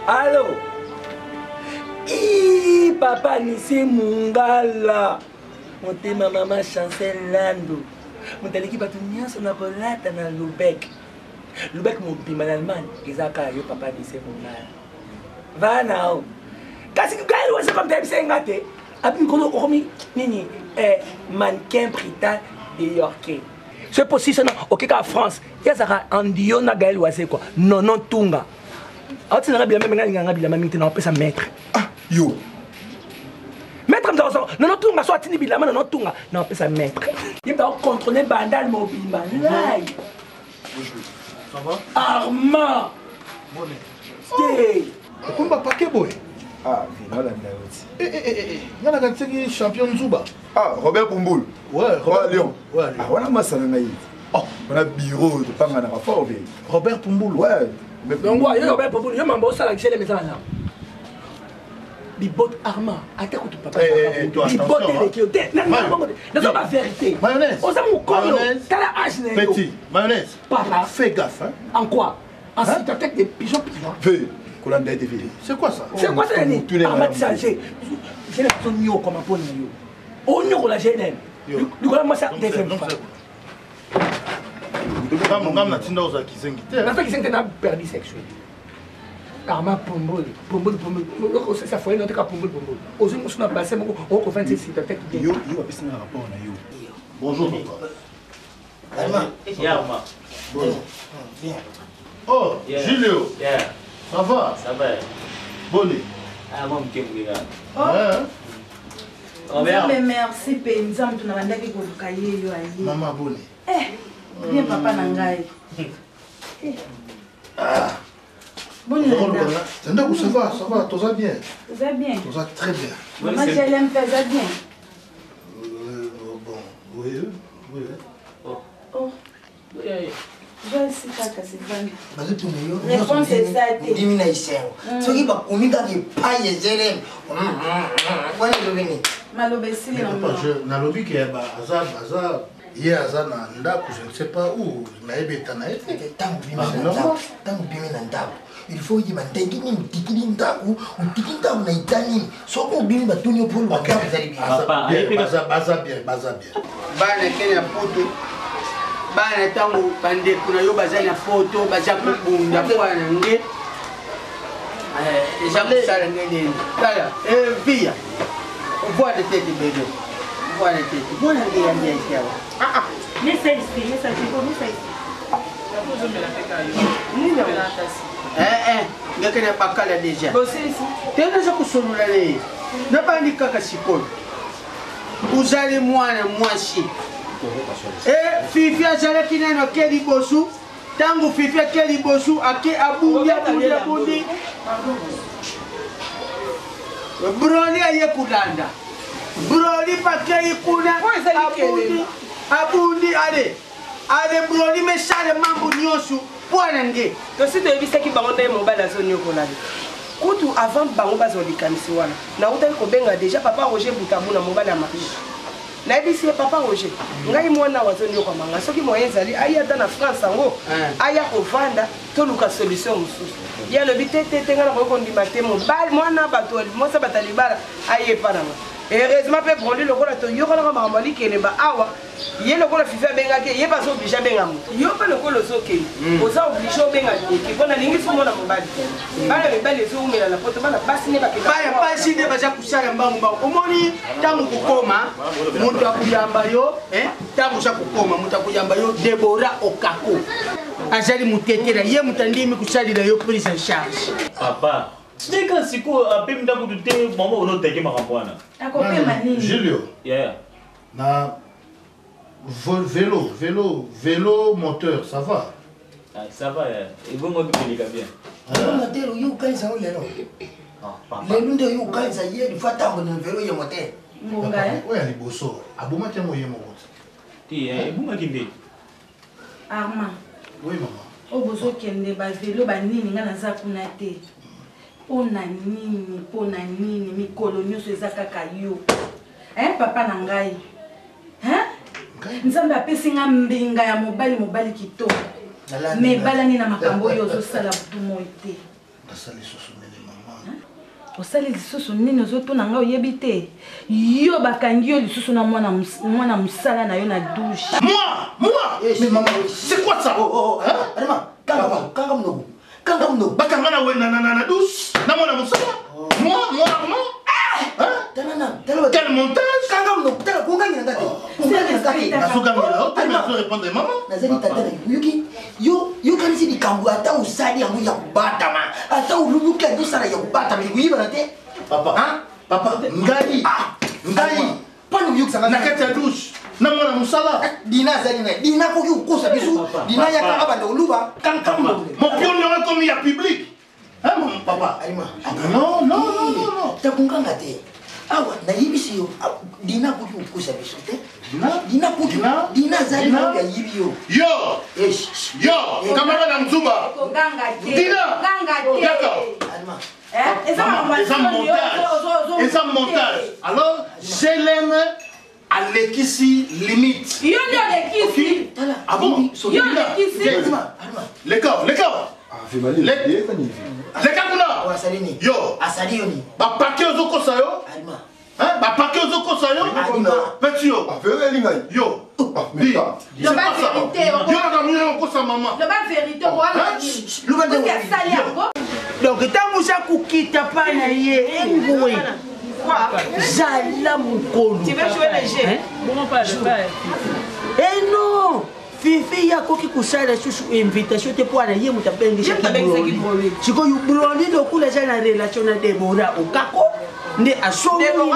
Allô? Papa Nissé Mungala. Monte ma maman Chancel Lando. Monte batu nyonso na kolata na Lubeck. Lubeck mobima na Allemagne. Ezaka yo papa Nissé Mungala. Va now. Kasi gari wasa comme t'as bien ngate. Abi ngolo komi nini mannequin britannique de Yorkais. C'est possible ça OK ka France. Yazaka andio na gaël wasa quoi. Non tunga. Ah, tu n'as bien même maintenant on peut ça mettre. Ah, yo. Mettre dans non non tout ma soit tini bilama non tout non on peut ça mettre. Il va contrôler bandal mobile man. Ça va? Armand. Bonne. Kumba paquet boy. Ah, vino la ndauti. Ngana kantseki champion Nzuba. Ah, Robert Pumboul. Ouais, Robert Lyon. Ouais. Ah, wana masana na yi. Oh, on a bureau de panga na fort bien. Robert Pumboul. Ouais. Donc ouais, yo Robert Pumboul, yo mambo sala kishele mezala na. Bibot Armand, attends que papa. Bibot les kioté. Non, c'est pas vérité. Mayonnaise. On s'en connaît. T'as la hache né. Petit, mayonnaise. Papa, fais gaffe hein. En quoi? En si tu attaques des pigeons. Fais. Colanda TV. C'est quoi ça? C'est quoi ça? Armand Sanchez. J'ai l'impression de comme un pôle. On y a la GNM. Du coup, moi ça deuxième fois. Mon gars, tu n'as pas kizengi. Na fait kizengi na perdu sexuel. Armand Pumboul, ça fait notre cas Pumboul. Aux uns on a passé mon au 26 c'est peut-être bien. Yo a passé un rapport na yo. Bonjour papa. Armand. Yeah, Armand. Bon. Bien. Oh, Julio. Yeah. Ça va? Ça va. Bonne. Ah, moi je me regarde. Oh, mais merci Penzam tu n'as pas dit que vous cahiez yo aïe. Maman bonne. Bien papa nangai. Ah. Bonne ça va, tout va bien. Tout va bien. Tout va très bien. Maman, je l'aime faire ça bien. Bon, oui. Oh. Je sais pas que c'est vrai. Parce que nous réponse c'est ça. Dimina isengo. Ce qui va communiquer que pas les élèves. Voilà le venir. Malobesi na lobby que bazar hier azar na ndako je ne sais pas où na ebeta na été tant bimi na ndako il faut y mantengi ni mtikili ndako mtikili ndako na itani soko bimi batuni pour le ndako zali bien bana Kenya poto bana tango bande kuna yo bazana photo baza kubunda kwa nge sala ngene kala via voix de tête bébé voix de tête bon ngi ya bien kiawa mais c'est ici mais ça c'est comme ça ici ngakena pakala déjà tena za kusolula le nabandi kaka sikolo uzali mwana mwasi fifi azalaki nano ke liboso ntango fifi ake liboso ake abundi broni aye kulanda Broli pakei kuna abundi ale broli mesale mambo nyonso pwana nge tosi toyebisaki bango nde mobali azoniokolali kutu avant bango bazolikanisi wana nautaki kobenga deja papa Roger Butabu na mobali ya mari nayebisi ye papa Roger ngai mwana wazoniokwamanga soki moyen ezali aya ata na France yango aya kovanda toluka solution mosusu ye alobi te ngai nakoki kondima te mobali mwana bato mwasi bato libala ayepa nanga heureusement mpe Broli lokola toyokolaka makambo alikelemba awa ye lokola fifi abengaki ye bazo oblige abenga moto yo mpe lokola ozokende oza oblige obenga leki mpo nalingisi omona mobali bana mibali ezoumela na poto bana basi nde baya pasi nde baza kusala mbangu mbangu omoni ntango kokoma moto akuyamba yo ntango oza kokoma moto akuyamba yo Debora Okako azali mutetera ye moto andimi kusalila yo prise en charge papa Nika siku apim ndaku dute mama ono teke makambwana. Akopema nini? Julio. Yeah. Na vélo moteur, ça va? Ah, ça va, ils vont m'occuper bien. Vélo moteur, you can say yellow. Les lundes you can say yellow, faut attendre le vélo y moteur. Oui, ali bosso. Abuma tiens moyen mon gars. Ti, abuma kinde. Arma. Oui maman. Obozo kende ba vélo ba nini nga naza kuna te. Pona nini mikolo nyonso eza kaka yo. Papa na ngai. Nzambe apesi nga mbinga ya mobali kitoko. Me balani na makambo oyo ozosala butu moi te. Osali lisusu nini mama? Osali lisusu nini ozotuna nga oyebi te. Yo bakangi yo lisusu na mwana musala na yo na douche. Moi mais maman, c'est quoi ça? Arima, kanga mnogo. Kanga mnogo. Bakanga na we na douche. Na mwana musala. Moi. Quel montage? Kanga mnogo. Tala kunganya ngate. Répondre maman. Nazali tata yuki. Yo kanisi bikambu ata usali yangu ya kubatama. Ata ululuka ndo sala ya kubatama yuiba na te. Papa, ngai. Pano yuki sanga na kati ya douche. Na mwana musala. Dina zali na. Dina ko yukosa bisu. Dina ya kanga banda uluba. Kanga mnogo. Mon pion n'aurait comme il y a public. Mon papa. Alima. Non. Takunganga te. Awa na yibisi yo. Dina ko yukosa bisu te. Dina zali na ya yibi yo. Yo, kamera na mzumba. Dina. D'accord. Alima. Et ça montage. Alors, je l'aime à l'équissi limite. Yo l'équissi. Ah bon? Yo l'équissi. Les gars. Kuna. Asalini. Yo. Asali yoni. Ba paquet ozoko sayo. Alima. Ba paquet ozoko sayo. Petit yo. Yo. Le bas vérité. Yo na kamuna ko sa maman. Le bas vérité ko donc tango za kukita pana ye engwe. Zala mukolo. Tu veux jouer le jeu? Bon pas non. Fifi ya koki kusala susu invitation te pour aller mutabengi shaki. Chiko yu Broli lokula jana relation na Debora Okako. Nde asongo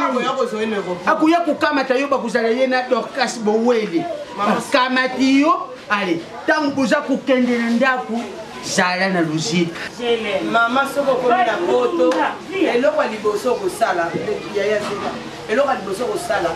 akuya kukamata yo bakuzala ye na Dorcas Bowele. Kamati yo ale tangu kuza kukende na ndaku zala na luzi. Mama soko ko na poto eloko liboso ko sala yaya sala eloko liboso ko sala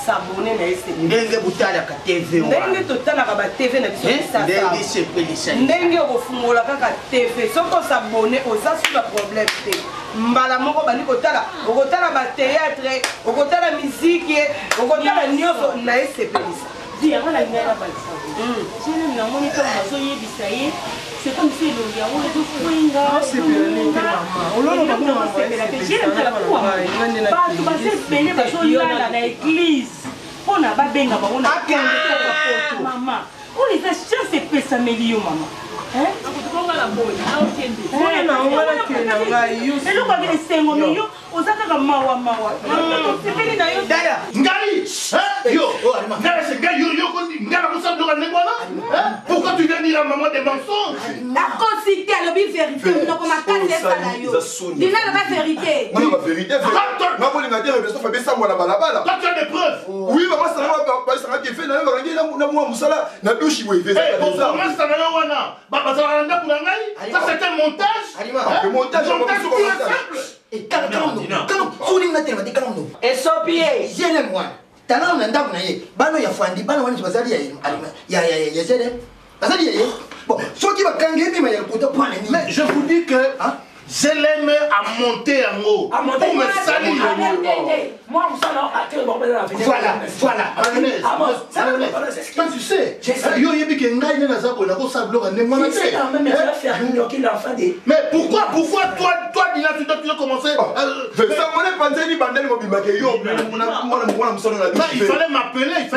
sabone na ese ndenge butala ka TV ndenge totala ka ba TV na biso sasa ndenge sepelisa ndenge ofungola kaka TV soko sabone oza sur le problème te mbala moko bani kotala okotala ba théâtre okotala musique okotala nyoso na ese pelisa dia ngala ngala ba sabone jene na moni to mazo yebisa ye c'est comme si le gars on est fouinga c'est bien maman ololo ba mama c'est bien que j'ai la quoi ba tu vas se payer ba so yala na église ona ba benga ba ona akende maman on les a chance pesa melio maman akutukonga la boy na ngala kena ngai yo eloko ke sengo miyo ozaka mawa sepeli na yo daya ngai yo ngala kusabdoka ndengwana pourquoi tu viens dire à maman des mensonges la cosité alobi vérité no koma kase sala yo dina la vérité la vérité na bolinga dire beso fa besa mwana balabala toi tu as des preuves oui maman ça va ça te fait na moi musala na douche oui maman ça na wana ba ça na ndakula ngai ça c'est un montage montage pur et simple et quand esopie jele mwana tala na ndako na ye bano ya fandi bano wani bazali ya jele bazali ya bon soki bakangi bima ya kota point ni mais je vous dis que Zelem a monté en haut pour me salir. Moi, on s'en a quel bordel la vie. Voilà. Tu sais, mais pourquoi toi, Dina, tu dois commencer. Il fallait m'appeler.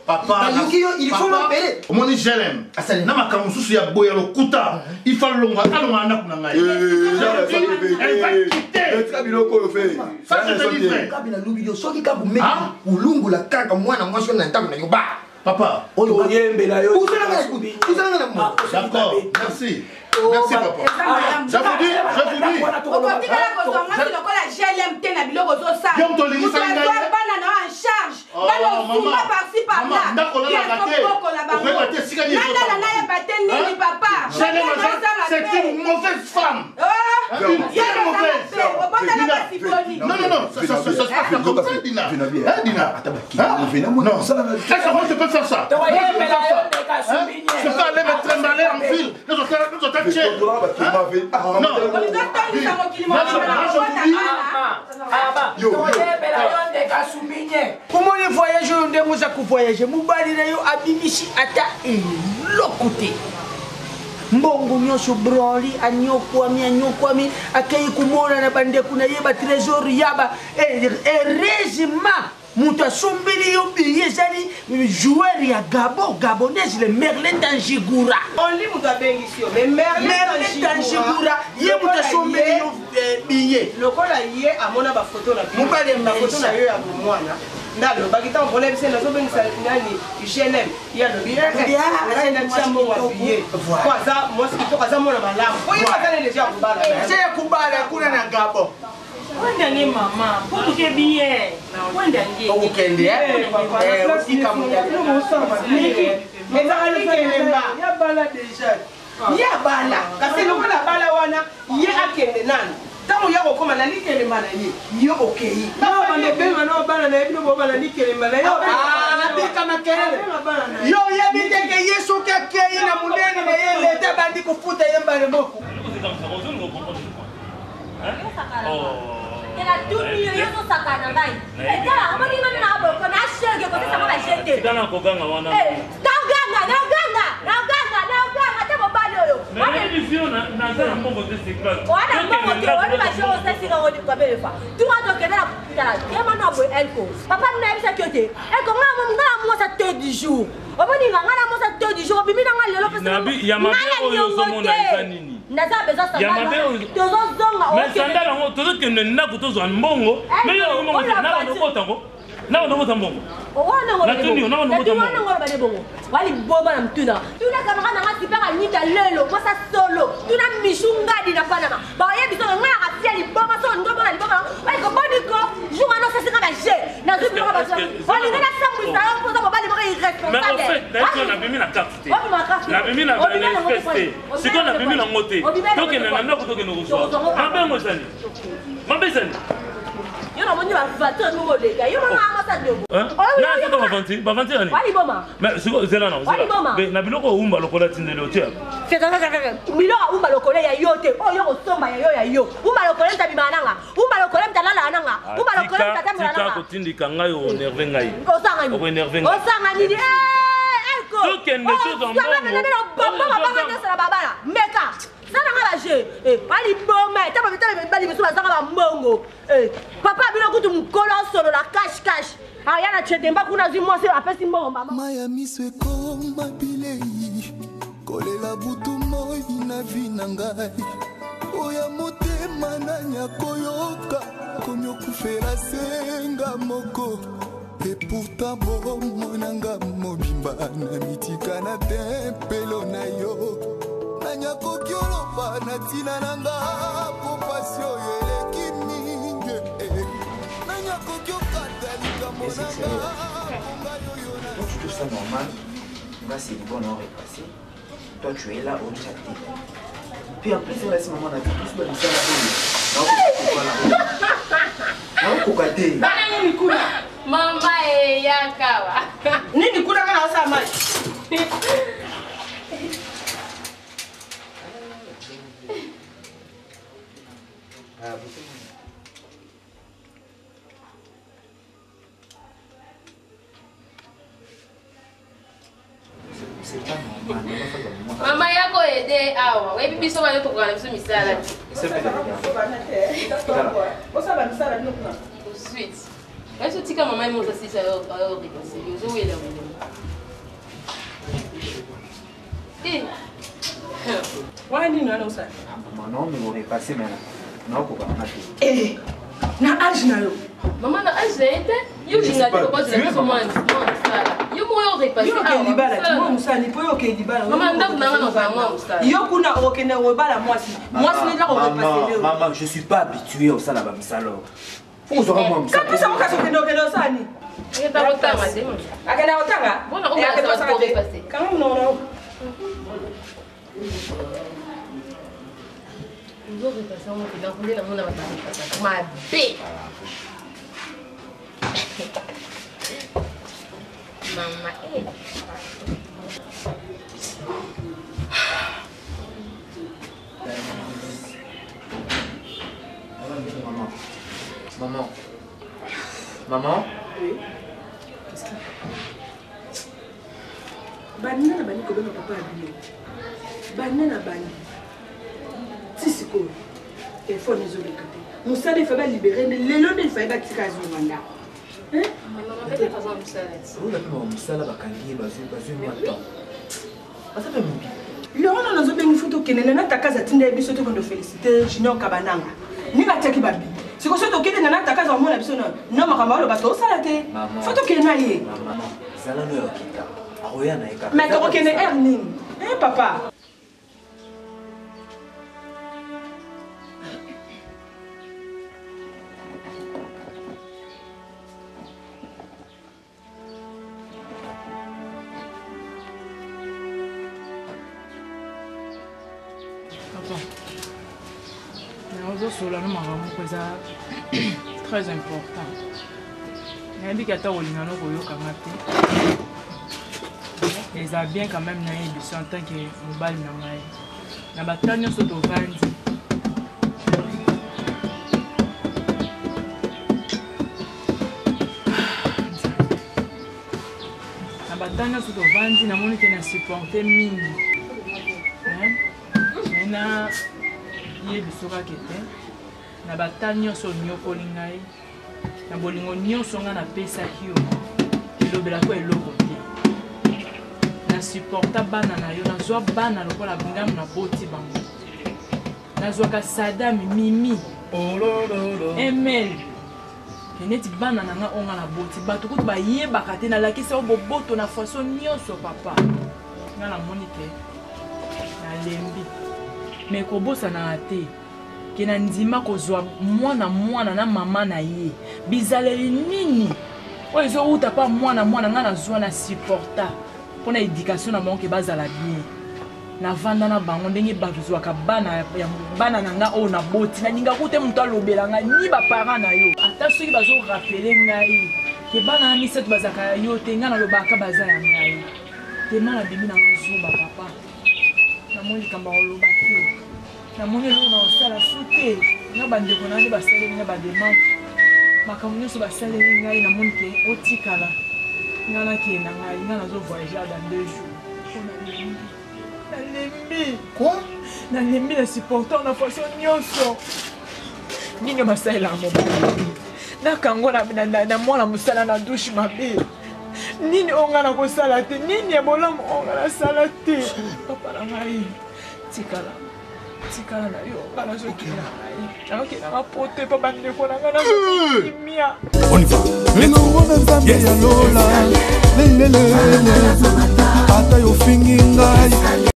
Papa, il faut m'appeler. Mon Zelem, na makamususu ya boya lokuta. Il faut longa alonga kuna ngai. Elle va quitter. Ça je te dis frère. Kabina lubido soki kabu meki ulungu la kaka mwana mwasho na ntaku na yo ba. Papa, oyo yembela yo. Uzana na mo. D'accord, merci. Merci papa. Je vous dis. C'est une mauvaise femme. Non, ça se passe comme ça, Dina. Dina. Non, comment tu peux faire ça? Je peux aller me trimballer en ville. Non. Comment les voyageurs ont voyager? Moubali na yo abimishi ata lokote. Mbongo nyosho broli anyokwami akayi kumona na bande kuna yeba trésor yaba régiment muta sombeli yo billet zali joueur ya Gabonais le Merlin Tangigura on lit muta bengisi mais Merlin Tangigura ye muta sombeli yo billet lokola ye amona ba photo na mubale ba photo na yo ya mwana ndalo bakita mbona bise na zobengisa nani GLM ya lobia na chambo wa billet kwanza mosiki kaza mona malamu oyo bakale deja kubala c'est kubala kuna na Gabon. Wenda ni mama, pour que bien. Wenda ngi. Okende osika muda. Ya bala deja. Ya bala. Kasi no bala bala wana ye akende nani. Tamu yako koma na nikele mana ni. Yo okay. No bande pema no bala na ebino bo bala nikele mana yo. Bika makelele. Yo ye biteke Yesu kakeye na munene na yele tabandi kufuta yembale boku. Elle a tout mis, il y a tout ça quand même. Et là, on va dire maintenant, on a acheté, on a acheté. Dans la Koganga, on a. Wali boba na mtuna. Tuna kama ngati paka nyita lelo, kosa solo. Tuna mishunga di na panama. Ba yebi so nga atia li boba so ndobo na li boba. Wali ko boniko, jour no se ka je. Na zubi ko ba so. Wali ngana sambu sa ko so ba li boka irresponsable. Mais en fait, d'ailleurs on a mis la carte. La bimi na manifester. Si qu'on a bimi na ngote. Donc il na na ko to ke no so. Mabe mo sani. Mabe sani. Yo na moni ba vato no le ga. Yo na ma sa ndobo. Hein? Na to ba vanti, ba vanti ani. Wali boma. Mais siko zela na zela. Mais na biloko umba lokola tindelo tia. Feka. Biloko umba lokola ya yote. Oh yo osomba ya yo. Umba lokola ntabi mananga. Umba lokola mtalala ananga. Umba lokola mtatamula nanga. Tika kotindika ngai o nerve ngai. Osanga ni. O nerve ngai. Osanga ni. Eko. Donc elle ne chose en babala. Meka. Sana ngala je. Wali boma. Taba bitale bali biso bazanga ba mbongo. Papa bino kutu mkola solo la cash. Ayana chetemba kuna zimwa se apesi mbongo mama. Maya miso ekoma bilei. Kolela butu moi na vina ngai. Oya motema na nyakoyoka. Komyo kufela senga moko. Et pourtant bomo nanga mobimba na mitika na tempelo na yo. Nanya kokiolo pa na tina nanga po pasio eleki minge. Nanya kokio katalika monanga. Donc je trouve ça normal. Là c'est bon, on est passé. Toi, tu es là, on chatte. Puis après, c'est là, ce moment-là, tu peux se faire la Mama yakawa. Nini kuna kana osama? Mama yako ede awa. Wewe bibi soba yoto kwa biso misala. Osaba misala bino kuna. Sweet. Est-ce que tu as maman monte aussi ça alors dépasser. Yo zo wela. Eh. Wani nani osa? Maman, mais on est passé maintenant. Non, pourquoi pas. Eh. Na âge na yo. Maman na âge ete. Yo jinga te ko za biso mwana. Yo mo yo dépasser. Yo ke libala, tu mo musani po yo ke libala. Maman ndako na ngana za mwa musala. Yo kuna okene obala mwasi. Mwasi ne ko repasser. Maman, je suis pas habitué au sala ba misalo. Faut aura moi misalo. Kapisa mo kaso kendo kendo sani. Eta botanga demo. Akena otanga? Bona o ba sa ko repasser. Kama no. Nous autres passons au final, on est dans mon avantage. Ma bête. Maman, Maman. Maman. Oui. Qu'est-ce qu'il y a? Banana bani ko papa abilo. Banana bani. Si quoi? Il faut nous obliger. Mon salaire il faut libérer les lois il faut bâtir à Zouanda. Hein? Maman peut être faisant musala. Où la maman musala bakangi bazu mwata. Asa pe mubi. Le on a zobengi photo kenene na takaza tinda biso to kondo féliciter Junior Kabananga. Ni ba teki babi. C'est que soto kenene na takaza mona biso non makamba lo bato sala te. Photo kenene ye. Maman, zala no yokita. Aroya na eka. Mais to kenene erning. Hein papa? Sola no makambo koza très important. Nayebi kata olinga no koyokanga te. Eza bien quand même nayebi so en tant que mobali na ngai. Na batala nyonso tovandi. Na batala nyonso tovandi namoni ke na supporte mingi. Nena yebi so kaka te. Na batala nyonso onyokoli ngai na bolingo nyonso ngai napesaki yo elobelako eloko te na supporta bana na yo nazwa bana lokola ngamu na boti bango nazwaka Sadami Mimi Emel keneti bana na nga onga na boti bato kutu bayebaka te nalakisa yo boboto na façon nyonso papa nga namoni te nalembi me kobosana te kena ndima kozwa mwana na mama na ye bizaleli nini oyo ezouta pa mwana nga nazwa na supporta mpona éducation na bango ke bazala bien navanda na bango ndenge bazwaka bana na nga oyo naboti nalingaka te moto alobela ngai ni baparent na yo ata soki bazorapele ngai ke bana na misato bazalaka ya yo te ngai nalobaka baza ya ngai tema nabimi na nga zoba papa namoni likambo koloba te namoni eloko na osala su te nga bandeko na nde basaleli nga bademande makambo nyonso basaleli ngai namoni ke otikala nga nakenda ngai nga nazovoyage dans 2 jours nalembi na supporter na façon nyonso nini basalelaka mobali nakango na mwana mosala na douche mabe nini oyo nga nakosala te nini ya bolamu oyo nga nasala te papa na ngai tikala na yo nga nazokina ngai nakokinanga pote mpa bandeko na nga nazokimia enowana nzambe ya lola lelelele ata yofingi ngai